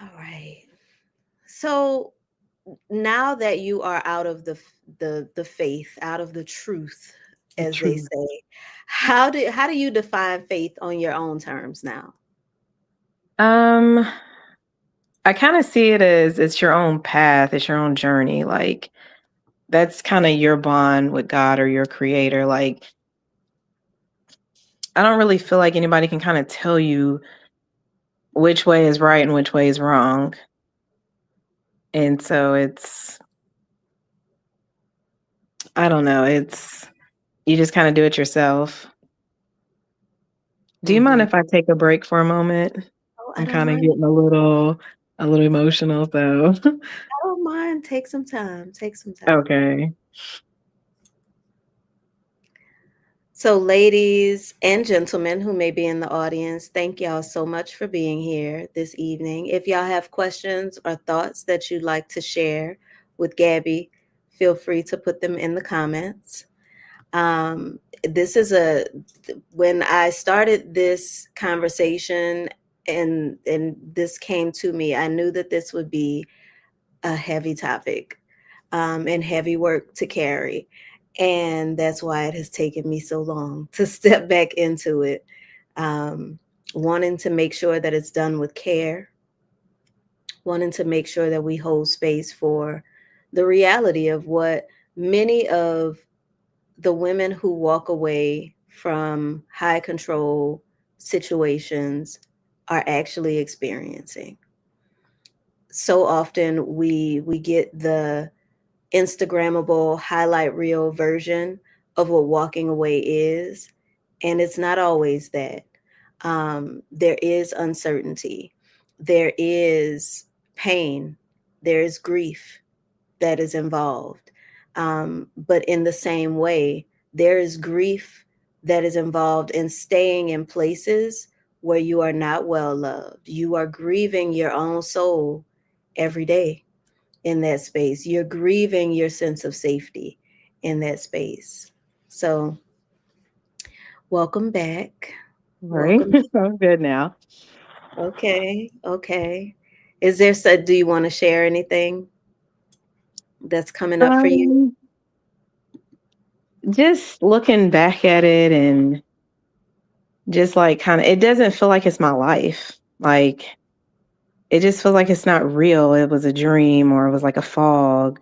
All right. So now that you are out of the faith, out of the truth, The as they truth. say, how do you define faith on your own terms now? Um, I kind of see it as it's your own path, it's your own journey. Like that's kind of your bond with God or your creator. Like I don't really feel like anybody can kind of tell you which way is right and which way is wrong. And so I don't know, it's you just kind of do it yourself. Do you mind Hmm. if I take a break for a moment? Oh, I I'm don't kind of mind. getting a little emotional, so I don't mind. Take some time. Take some time. okay. So, ladies and gentlemen who may be in the audience, thank y'all so much for being here this evening. If y'all have questions or thoughts that you'd like to share with Gabby, feel free to put them in the comments. This is when I started this conversation and this came to me, I knew that this would be a heavy topic, and heavy work to carry. And that's why it has taken me so long to step back into it, um, wanting to make sure that it's done with care, wanting to make sure that we hold space for the reality of what many of the women who walk away from high control situations are actually experiencing. So often we get the Instagrammable highlight reel version of what walking away is. And it's not always that. There is uncertainty, there is pain, there is grief that is involved. But in the same way, there is grief that is involved in staying in places where you are not well loved. You are grieving your own soul every day in that space. You're grieving your sense of safety in that space. So, welcome back. Right. Welcome. I'm good now. Okay. Okay. Is there, so do you want to share anything that's coming up for you? Um, just looking back at it and just like kind of, it doesn't feel like it's my life. Like it just feels like it's not real. It was a dream or it was like a fog.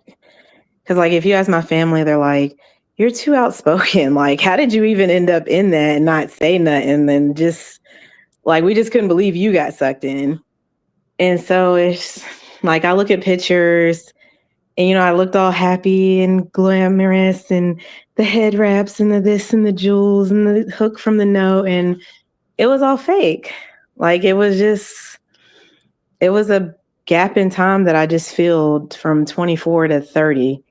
Because like if you ask my family, they're like, "You're too outspoken. Like, how did you even end up in that and not say nothing?" And then just like we just couldn't believe you got sucked in. And so it's like I look at pictures and I looked all happy and glamorous and the head wraps and the this and the jewels and the hook from the note and it was all fake. Like it was a gap in time that I just filled from 24 to 30.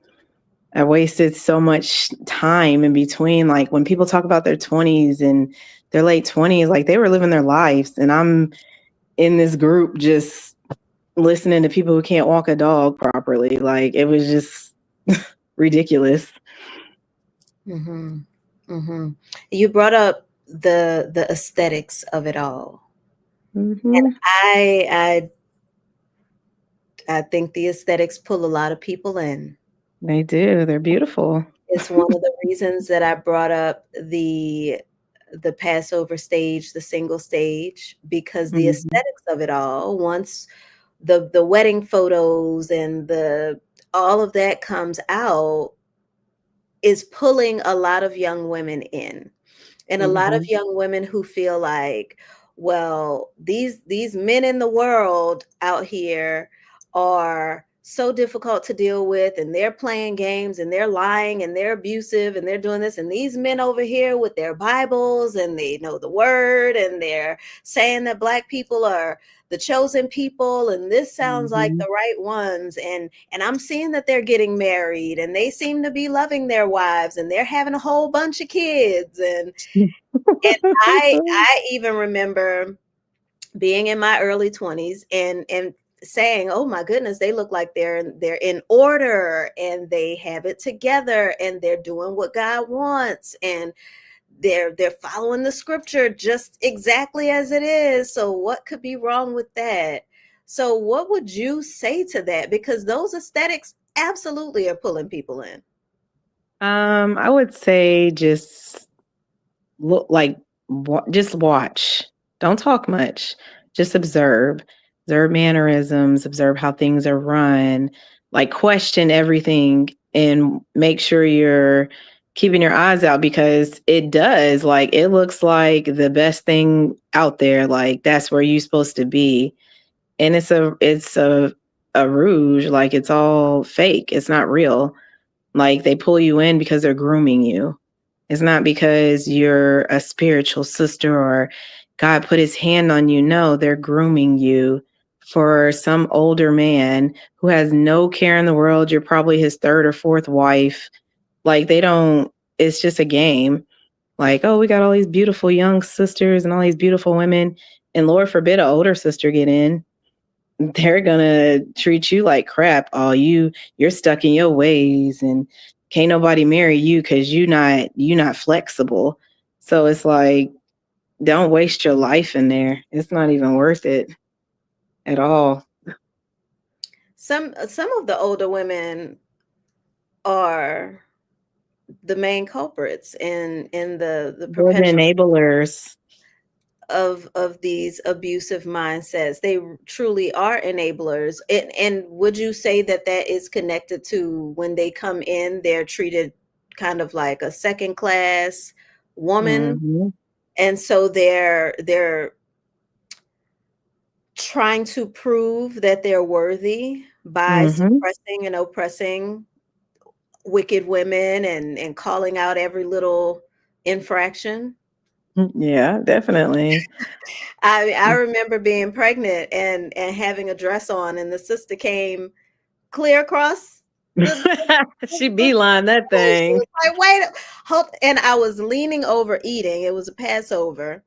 I wasted so much time in between. Like when people talk about their 20s and their late 20s, like they were living their lives. And I'm in this group just listening to people who can't walk a dog properly. Like it was just ridiculous. Mm-hmm. Mm-hmm. You brought up the aesthetics of it all. And Hmm. I I think the aesthetics pull a lot of people in. They do. They're beautiful. It's one of the reasons that I brought up the Passover stage, the single stage, because the Mhm. aesthetics of it all, once the wedding photos and the all of that comes out, is pulling a lot of young women in. And a lot of Mhm. young women who feel like, well, these men in the world out here are so difficult to deal with, and they're playing games and they're lying and they're abusive and they're doing this, and these men over here with their Bibles and they know the word and they're saying that black people are the chosen people and this sounds like Mhm. the right ones, and I'm seeing that they're getting married and they seem to be loving their wives and they're having a whole bunch of kids, and I even remember being in my early 20s and saying, "Oh my goodness, they look like they're in order and they have it together and they're doing what God wants and they're following the scripture just exactly as it is. So what could be wrong with that?" So what would you say to that? Because those aesthetics absolutely are pulling people in. I would say just look like just watch. Don't talk much. Just observe. Observe mannerisms, observe how things are run, like question everything and make sure you're keeping your eyes out because it does like it looks like the best thing out there. Like that's where you're supposed to be. And it's a rouge, like it's all fake. It's not real. Like they pull you in because they're grooming you. It's not because you're a spiritual sister or God put his hand on you. No, they're grooming you for some older man who has no care in the world. You're probably his third or fourth wife. Like they don't, it's just a game. Like, oh, we got all these beautiful young sisters and all these beautiful women. And Lord forbid an older sister get in, they're gonna treat you like crap. Oh, you're stuck in your ways and can't nobody marry you because you not flexible. So it's like, don't waste your life in there. It's not even worth it at all. Some of the older women are the main culprits in the They're the perpetual enablers. of these abusive mindsets. They truly are enablers. And would you say that that is connected to when they come in, they're treated kind of like a second class woman, Mhm. and so they're trying to prove that they're worthy by Mhm. suppressing and oppressing wicked women and calling out every little infraction. Yeah, definitely. I remember being pregnant and having a dress on, and the sister came clear across She the beeline that she thing. was like, "Wait, hold!" And I was leaning over eating. It was a Passover.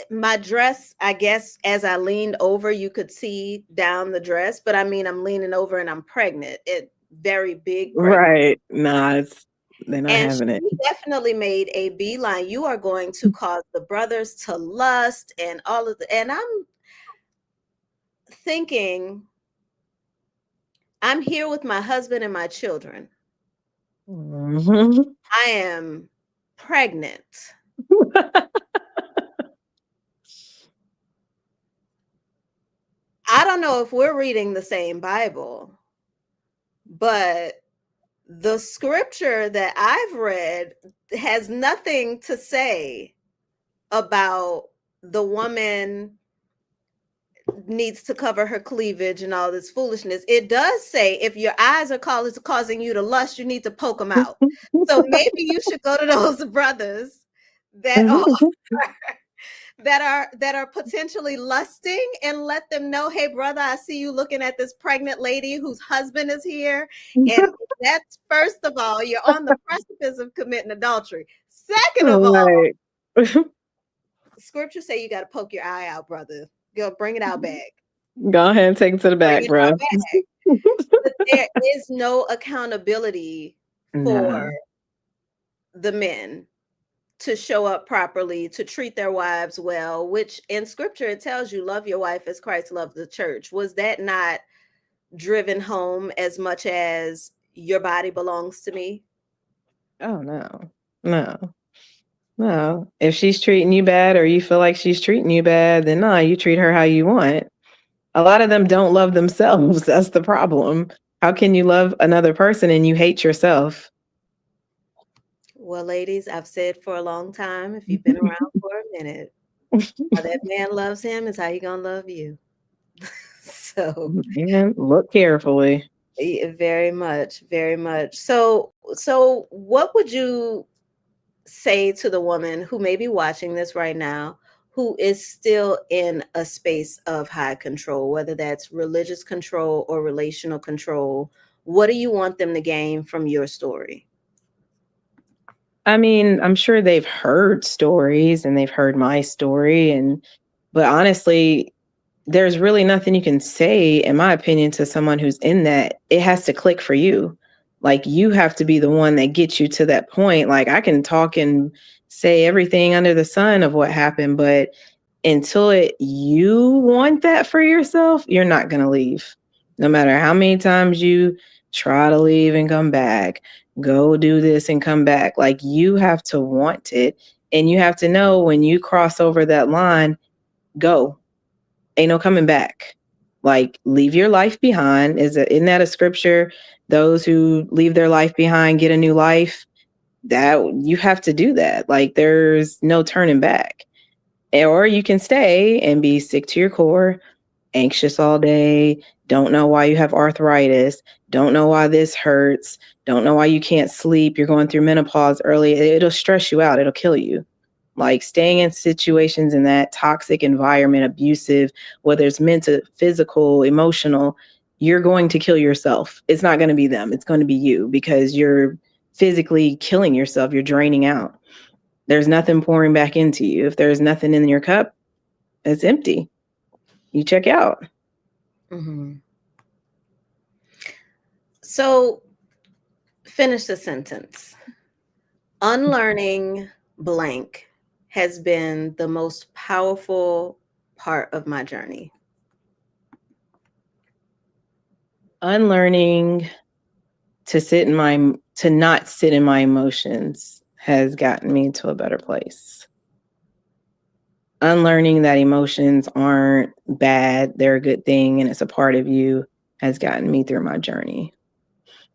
My dress, I guess, as I leaned over, you could see down the dress, but I mean, I'm leaning over and I'm pregnant. It very big pregnant. Right. Nah, they're not And having it. she definitely made a beeline. You are going to cause the brothers to lust and all of the, and I'm thinking, I'm here with my husband and my children. Mhm. I am pregnant. I don't know if we're reading the same Bible, but the scripture that I've read has nothing to say about the woman needs to cover her cleavage and all this foolishness. It does say if your eyes are causing you to lust, you need to poke them out. So maybe you should go to those brothers that are that are potentially lusting and let them know, hey brother, I see you looking at this pregnant lady whose husband is here, and that's first of all, you're on the precipice of committing adultery. Second of all, Right. scripture say you got to poke your eye out, brother. Go bring it out back. Go ahead and take it to the Bring back, it bro. out back. But there is no accountability for Nah. the men. to show up properly, to treat their wives well, which in scripture it tells you love your wife as Christ loved the church. Was that not driven home as much as your body belongs to me? Oh no. No. No. If she's treating you bad or you feel like she's treating you bad, then no, you treat her how you want. A lot of them don't love themselves. That's the problem. How can you love another person and you hate yourself? Well, ladies, I've said for a long time, if you've been around for a minute, how that man loves him is how he gonna love you. So Man, look carefully. very much, very much. So what would you say to the woman who may be watching this right now, who is still in a space of high control, whether that's religious control or relational control? What do you want them to gain from your story? I mean, I'm sure they've heard stories and they've heard my story but honestly, there's really nothing you can say, in my opinion, to someone who's in that. It has to click for you. Like, you have to be the one that gets you to that point. Like, I can talk and say everything under the sun of what happened, but until you want that for yourself, you're not going to leave. No matter how many times you try to leave and come back, go do this and come back. Like, you have to want it. And you have to know when you cross over that line, go. Ain't no coming back. Like, leave your life behind. Isn't that a scripture? Those who leave their life behind get a new life. That you have to do that. Like, there's no turning back. Or you can stay and be sick to your core, anxious all day, don't know why you have arthritis, don't know why this hurts, don't know why you can't sleep, you're going through menopause early. It'll stress you out, it'll kill you. Like, staying in situations in that toxic environment, abusive, whether it's mental, physical, emotional, you're going to kill yourself. It's not going to be them, it's going to be you, because you're physically killing yourself, you're draining out. There's nothing pouring back into you. If there's nothing in your cup, it's empty. You check out. Mhm. So finish the sentence. Unlearning blank has been the most powerful part of my journey. Unlearning to not sit in my emotions has gotten me to a better place. Unlearning that emotions aren't bad, they're a good thing and it's a part of you, has gotten me through my journey.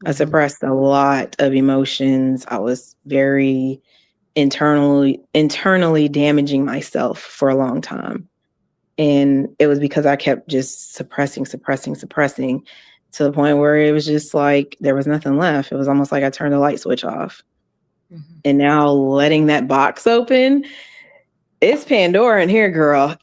I Mhm. suppressed a lot of emotions. I was very internally damaging myself for a long time. And it was because I kept just suppressing to the point where it was just like there was nothing left. It was almost like I turned the light switch off. Mhm. And now letting that box open, it's Pandora in here, girl.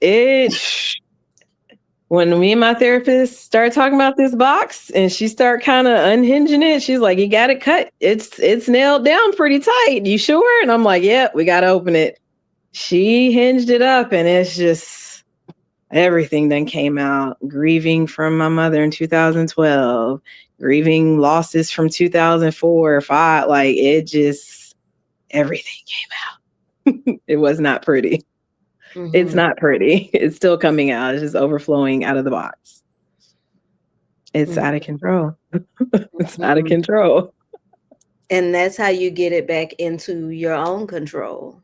When me and my therapist started talking about this box and she started kind of unhinging it, she's like, "You got it cut. It's nailed down pretty tight. You sure?" And I'm like, "Yep, we got to open it." She hinged it up, and it's just everything then came out. Grieving from my mother in 2012, grieving losses from 2004 or 5. Like, it just, everything came out. It was not pretty. It's Mhm. not pretty. It's still coming out. It's just overflowing out of the box. It's Mhm. out of control. It's out of Mhm. control. And that's how you get it back into your own control.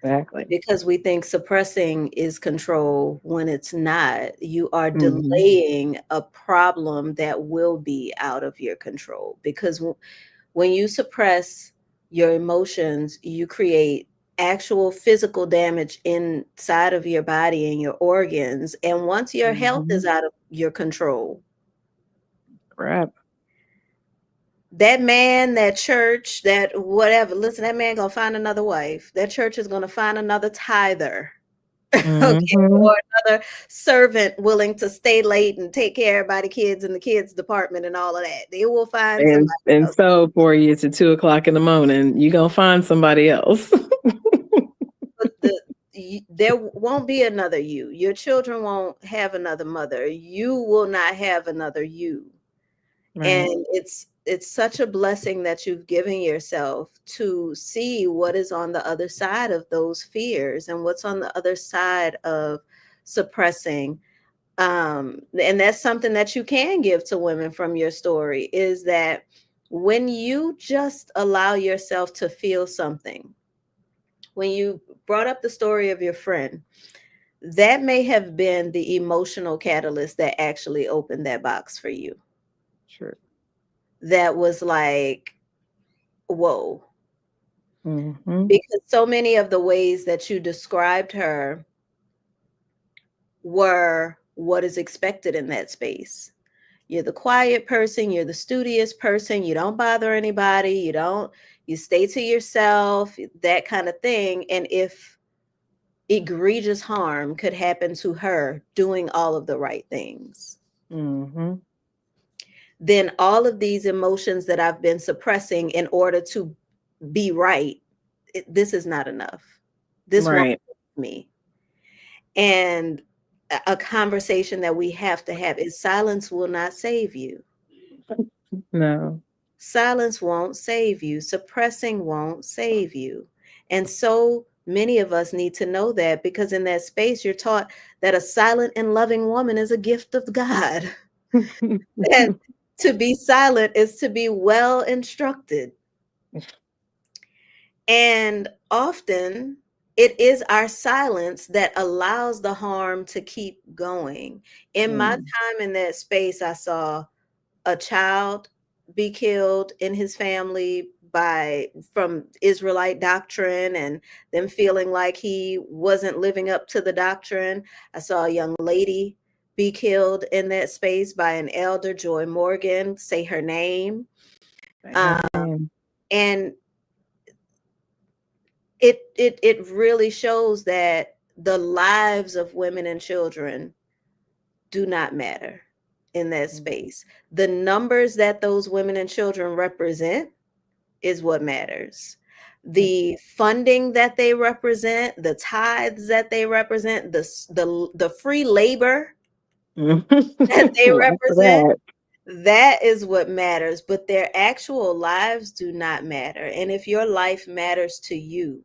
Exactly. Because we think suppressing is control when it's not. You are Hmm. delaying a problem that will be out of your control. Because when you suppress your emotions, you create actual physical damage inside of your body and your organs. And once your health Hmm. is out of your control, Crap. that man, that church, that whatever, listen, that man gonna find another wife. That church is gonna find another tither. Okay, Hmm. or another servant willing to stay late and take care of everybody kids in the kids department and all of that. They will find somebody And else. so for you to 2 o'clock in the morning, you gonna find somebody else. But there won't be another you. Your children won't have another mother. You will not have another you. Right. And it's it's such a blessing that you've given yourself to see what is on the other side of those fears and what's on the other side of suppressing. And that's something that you can give to women from your story, is that when you just allow yourself to feel something, when you brought up the story of your friend, that may have been the emotional catalyst that actually opened that box for you. Sure. That was like, whoa. Mm-hmm. Because so many of the ways that you described her were what is expected in that space. You're the quiet person, you're the studious person, you don't bother anybody, you stay to yourself, that kind of thing. And if egregious harm could happen to her doing all of the right things, Mm-hmm. then all of these emotions that I've been suppressing in order to be right, this is not enough. This won't Right. save me. And a conversation that we have to have is silence will not save you. No. Silence won't save you. Suppressing won't save you. And so many of us need to know that, because in that space, you're taught that a silent and loving woman is a gift of God. And to be silent is to be well instructed. And often it is our silence that allows the harm to keep going. In my Mm. time in that space, I saw a child be killed in his family by from Israelite doctrine and them feeling like he wasn't living up to the doctrine. I saw a young lady be killed in that space by an elder, Joy Morgan, say her name. Man. And it really shows that the lives of women and children do not matter in that space. The numbers that those women and children represent is what matters. The funding that they represent, the tithes that they represent, the free labor that they Lots of represent, that. that is what matters. But their actual lives do not matter. And if your life matters to you,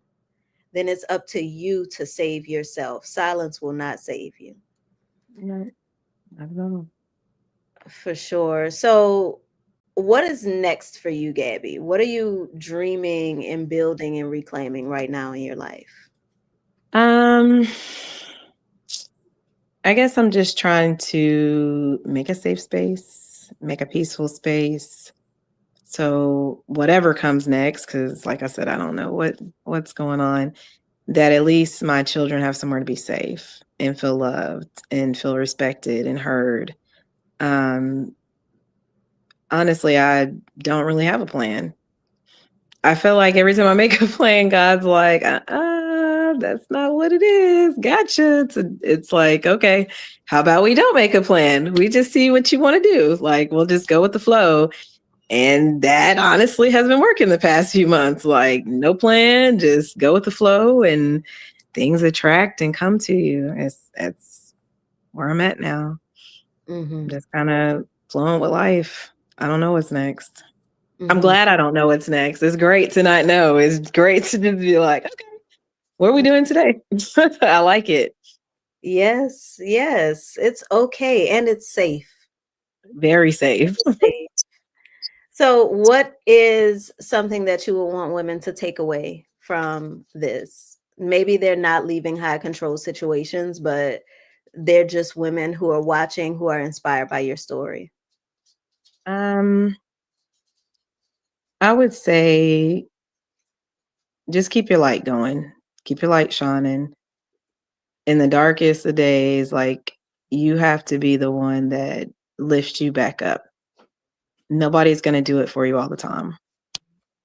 then it's up to you to save yourself. Silence will not save you. No, not at all. For sure. So, what is next for you, Gabby? What are you dreaming and building and reclaiming right now in your life? Um, I guess I'm just trying to make a safe space, make a peaceful space. So whatever comes next, because like I said, I don't know what's going on, that at least my children have somewhere to be safe and feel loved and feel respected and heard. Um, Honestly, I don't really have a plan. I feel like every time I make a plan, God's like, that's not what it is. Gotcha. It's like, okay, how about we don't make a plan? We just see what you want to do. Like, we'll just go with the flow. And that honestly has been working the past few months. Like, no plan, just go with the flow, and things attract and come to you. It's where I'm at now. Mm-hmm. Just kind of flowing with life. I don't know what's next. I'm Mm-hmm. glad I don't know what's next. It's great to not know. It's great to just be like, okay, what are we doing today? I like it. Yes, yes, it's okay and it's safe. Very safe. It's safe. So, what is something that you would want women to take away from this? Maybe they're not leaving high control situations, but they're just women who are watching, who are inspired by your story. Um, I would say just keep your light going. Keep your light shining. In the darkest of days, like, you have to be the one that lifts you back up. Nobody's going to do it for you all the time.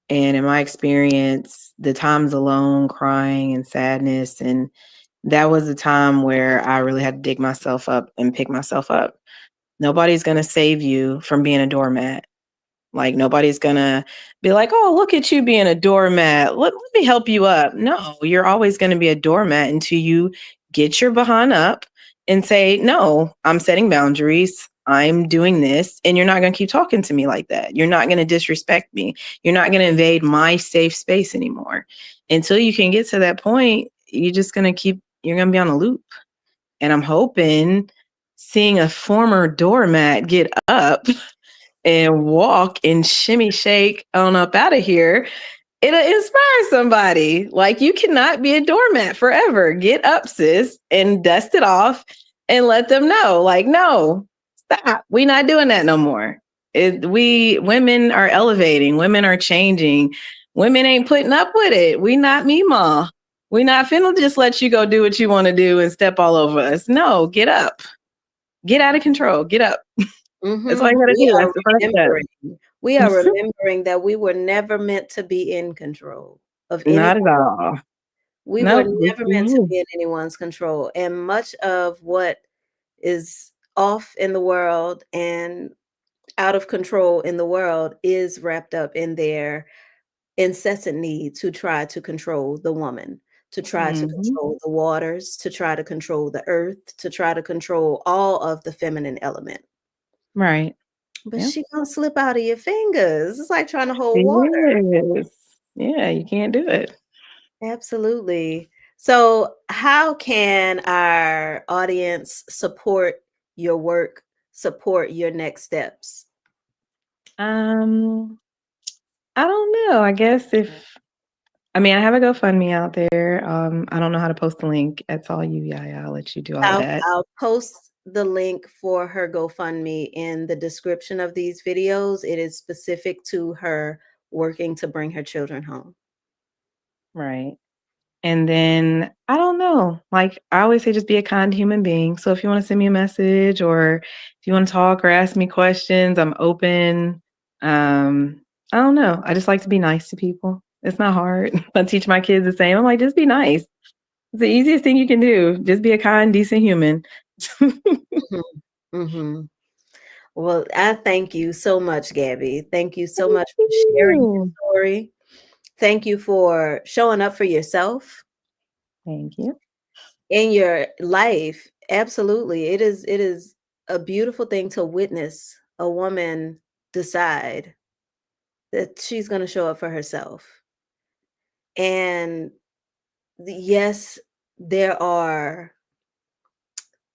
And in my experience, the times alone, crying and sadness, and that was a time where I really had to dig myself up and pick myself up. Nobody's going to save you from being a doormat. Like, nobody's going to be like, oh, look at you being a doormat. Let me help you up. No, you're always going to be a doormat until you get your behind up and say, no, I'm setting boundaries. I'm doing this, and you're not going to keep talking to me like that. You're not going to disrespect me. You're not going to invade my safe space anymore. Until you can get to that point, you're going to be on a loop. And I'm hoping seeing a former doormat get up and walk and shimmy shake on up out of here, it'll inspire somebody. Like, you cannot be a doormat forever. Get up, sis, and dust it off and let them know, like, no, stop. We not doing that no more. Women are elevating. Women are changing. Women ain't putting up with it. We not Mima. We not finna just let you go do what you want to do and step all over us. No, get up. Get out of control. Get up. That's all you gotta We do. are That's the first step. remembering that we were never meant to be in control of Not at anything. all. We were Nope, just never be meant to you. be in anyone's control. And much of what is off in the world and out of control in the world is wrapped up in their incessant need to try to control the woman, to try to Mhm. control the waters, to try to control the earth, to try to control all of the feminine element. Right. But Yeah. she gonna slip out of your fingers. It's like trying to hold water. It is. Yeah, you can't do it. Absolutely. So, how can our audience support your work, support your next steps? Um, I don't know. I guess I have a GoFundMe out there. I don't know how to post the link. That's all you. Yeah, I'll let you do all of that. I'll post the link for her GoFundMe in the description of these videos. It is specific to her working to bring her children home. Right. And then I don't know. Like I always say, just be a kind human being. So if you want to send me a message or if you want to talk or ask me questions, I'm open. I don't know. I just like to be nice to people. It's not hard. I teach my kids the same. I'm like, just be nice. It's the easiest thing you can do. Just be a kind, decent human. Mhm. Mhm. Well, I thank you so much, Gabby. Thank you so Thank much for sharing your you. story. Thank you for showing up for yourself Thank you. in your life. Absolutely. It is a beautiful thing to witness a woman decide that she's going to show up for herself. And yes, there are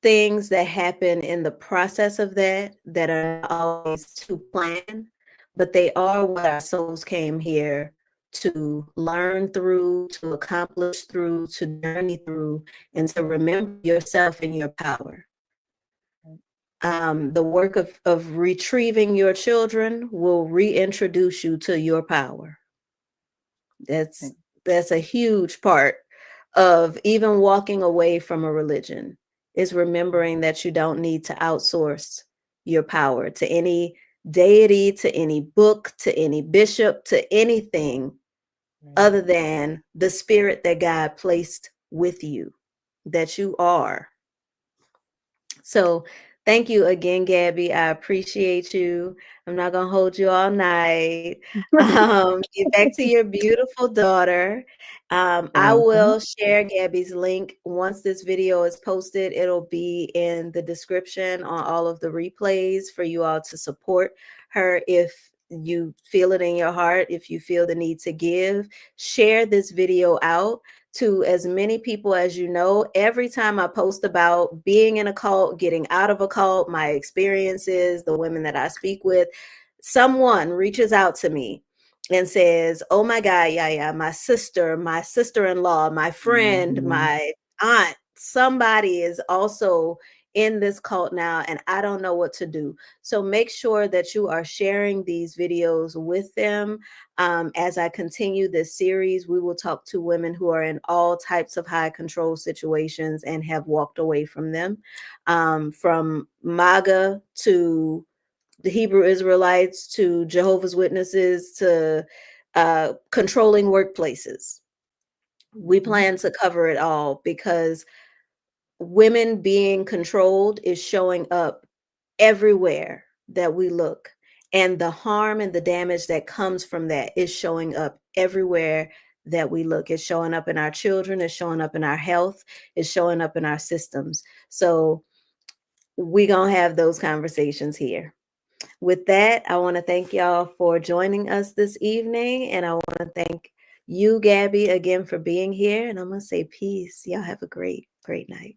things that happen in the process of that are not always to plan, but they are what our souls came here to learn through, to accomplish through, to journey through, and to remember yourself and your power. The work of retrieving your children will reintroduce you to your power. That's that's a huge part of even walking away from a religion, is remembering that you don't need to outsource your power to any deity, to any book, to any bishop, to anything Right. other than the spirit that God placed with you, that you are. So thank you again, Gabby. I appreciate you. I'm not gonna hold you all night. Get back to your beautiful daughter. I Thank you. will share Gabby's link once this video is posted. It'll be in the description on all of the replays for you all to support her if you feel it in your heart, if you feel the need to give. Share this video out to as many people as you know. Every time I post about being in a cult, getting out of a cult, my experiences, the women that I speak with, someone reaches out to me and says, "Oh my God, yeah, my sister-in-law, my friend, Mhm. my aunt, somebody is also in this cult now, and I don't know what to do." So make sure that you are sharing these videos with them. As I continue this series, we will talk to women who are in all types of high control situations and have walked away from them, from MAGA to the Hebrew Israelites to Jehovah's Witnesses to controlling workplaces. We Mhm. plan to cover it all because women being controlled is showing up everywhere that we look. And the harm and the damage that comes from that is showing up everywhere that we look. It's showing up in our children, it's showing up in our health, it's showing up in our systems. So we gonna have those conversations here. With that, I want to thank y'all for joining us this evening, and I want to thank you, Gabby, again for being here. And I'm gonna say peace. Y'all have a great, great night.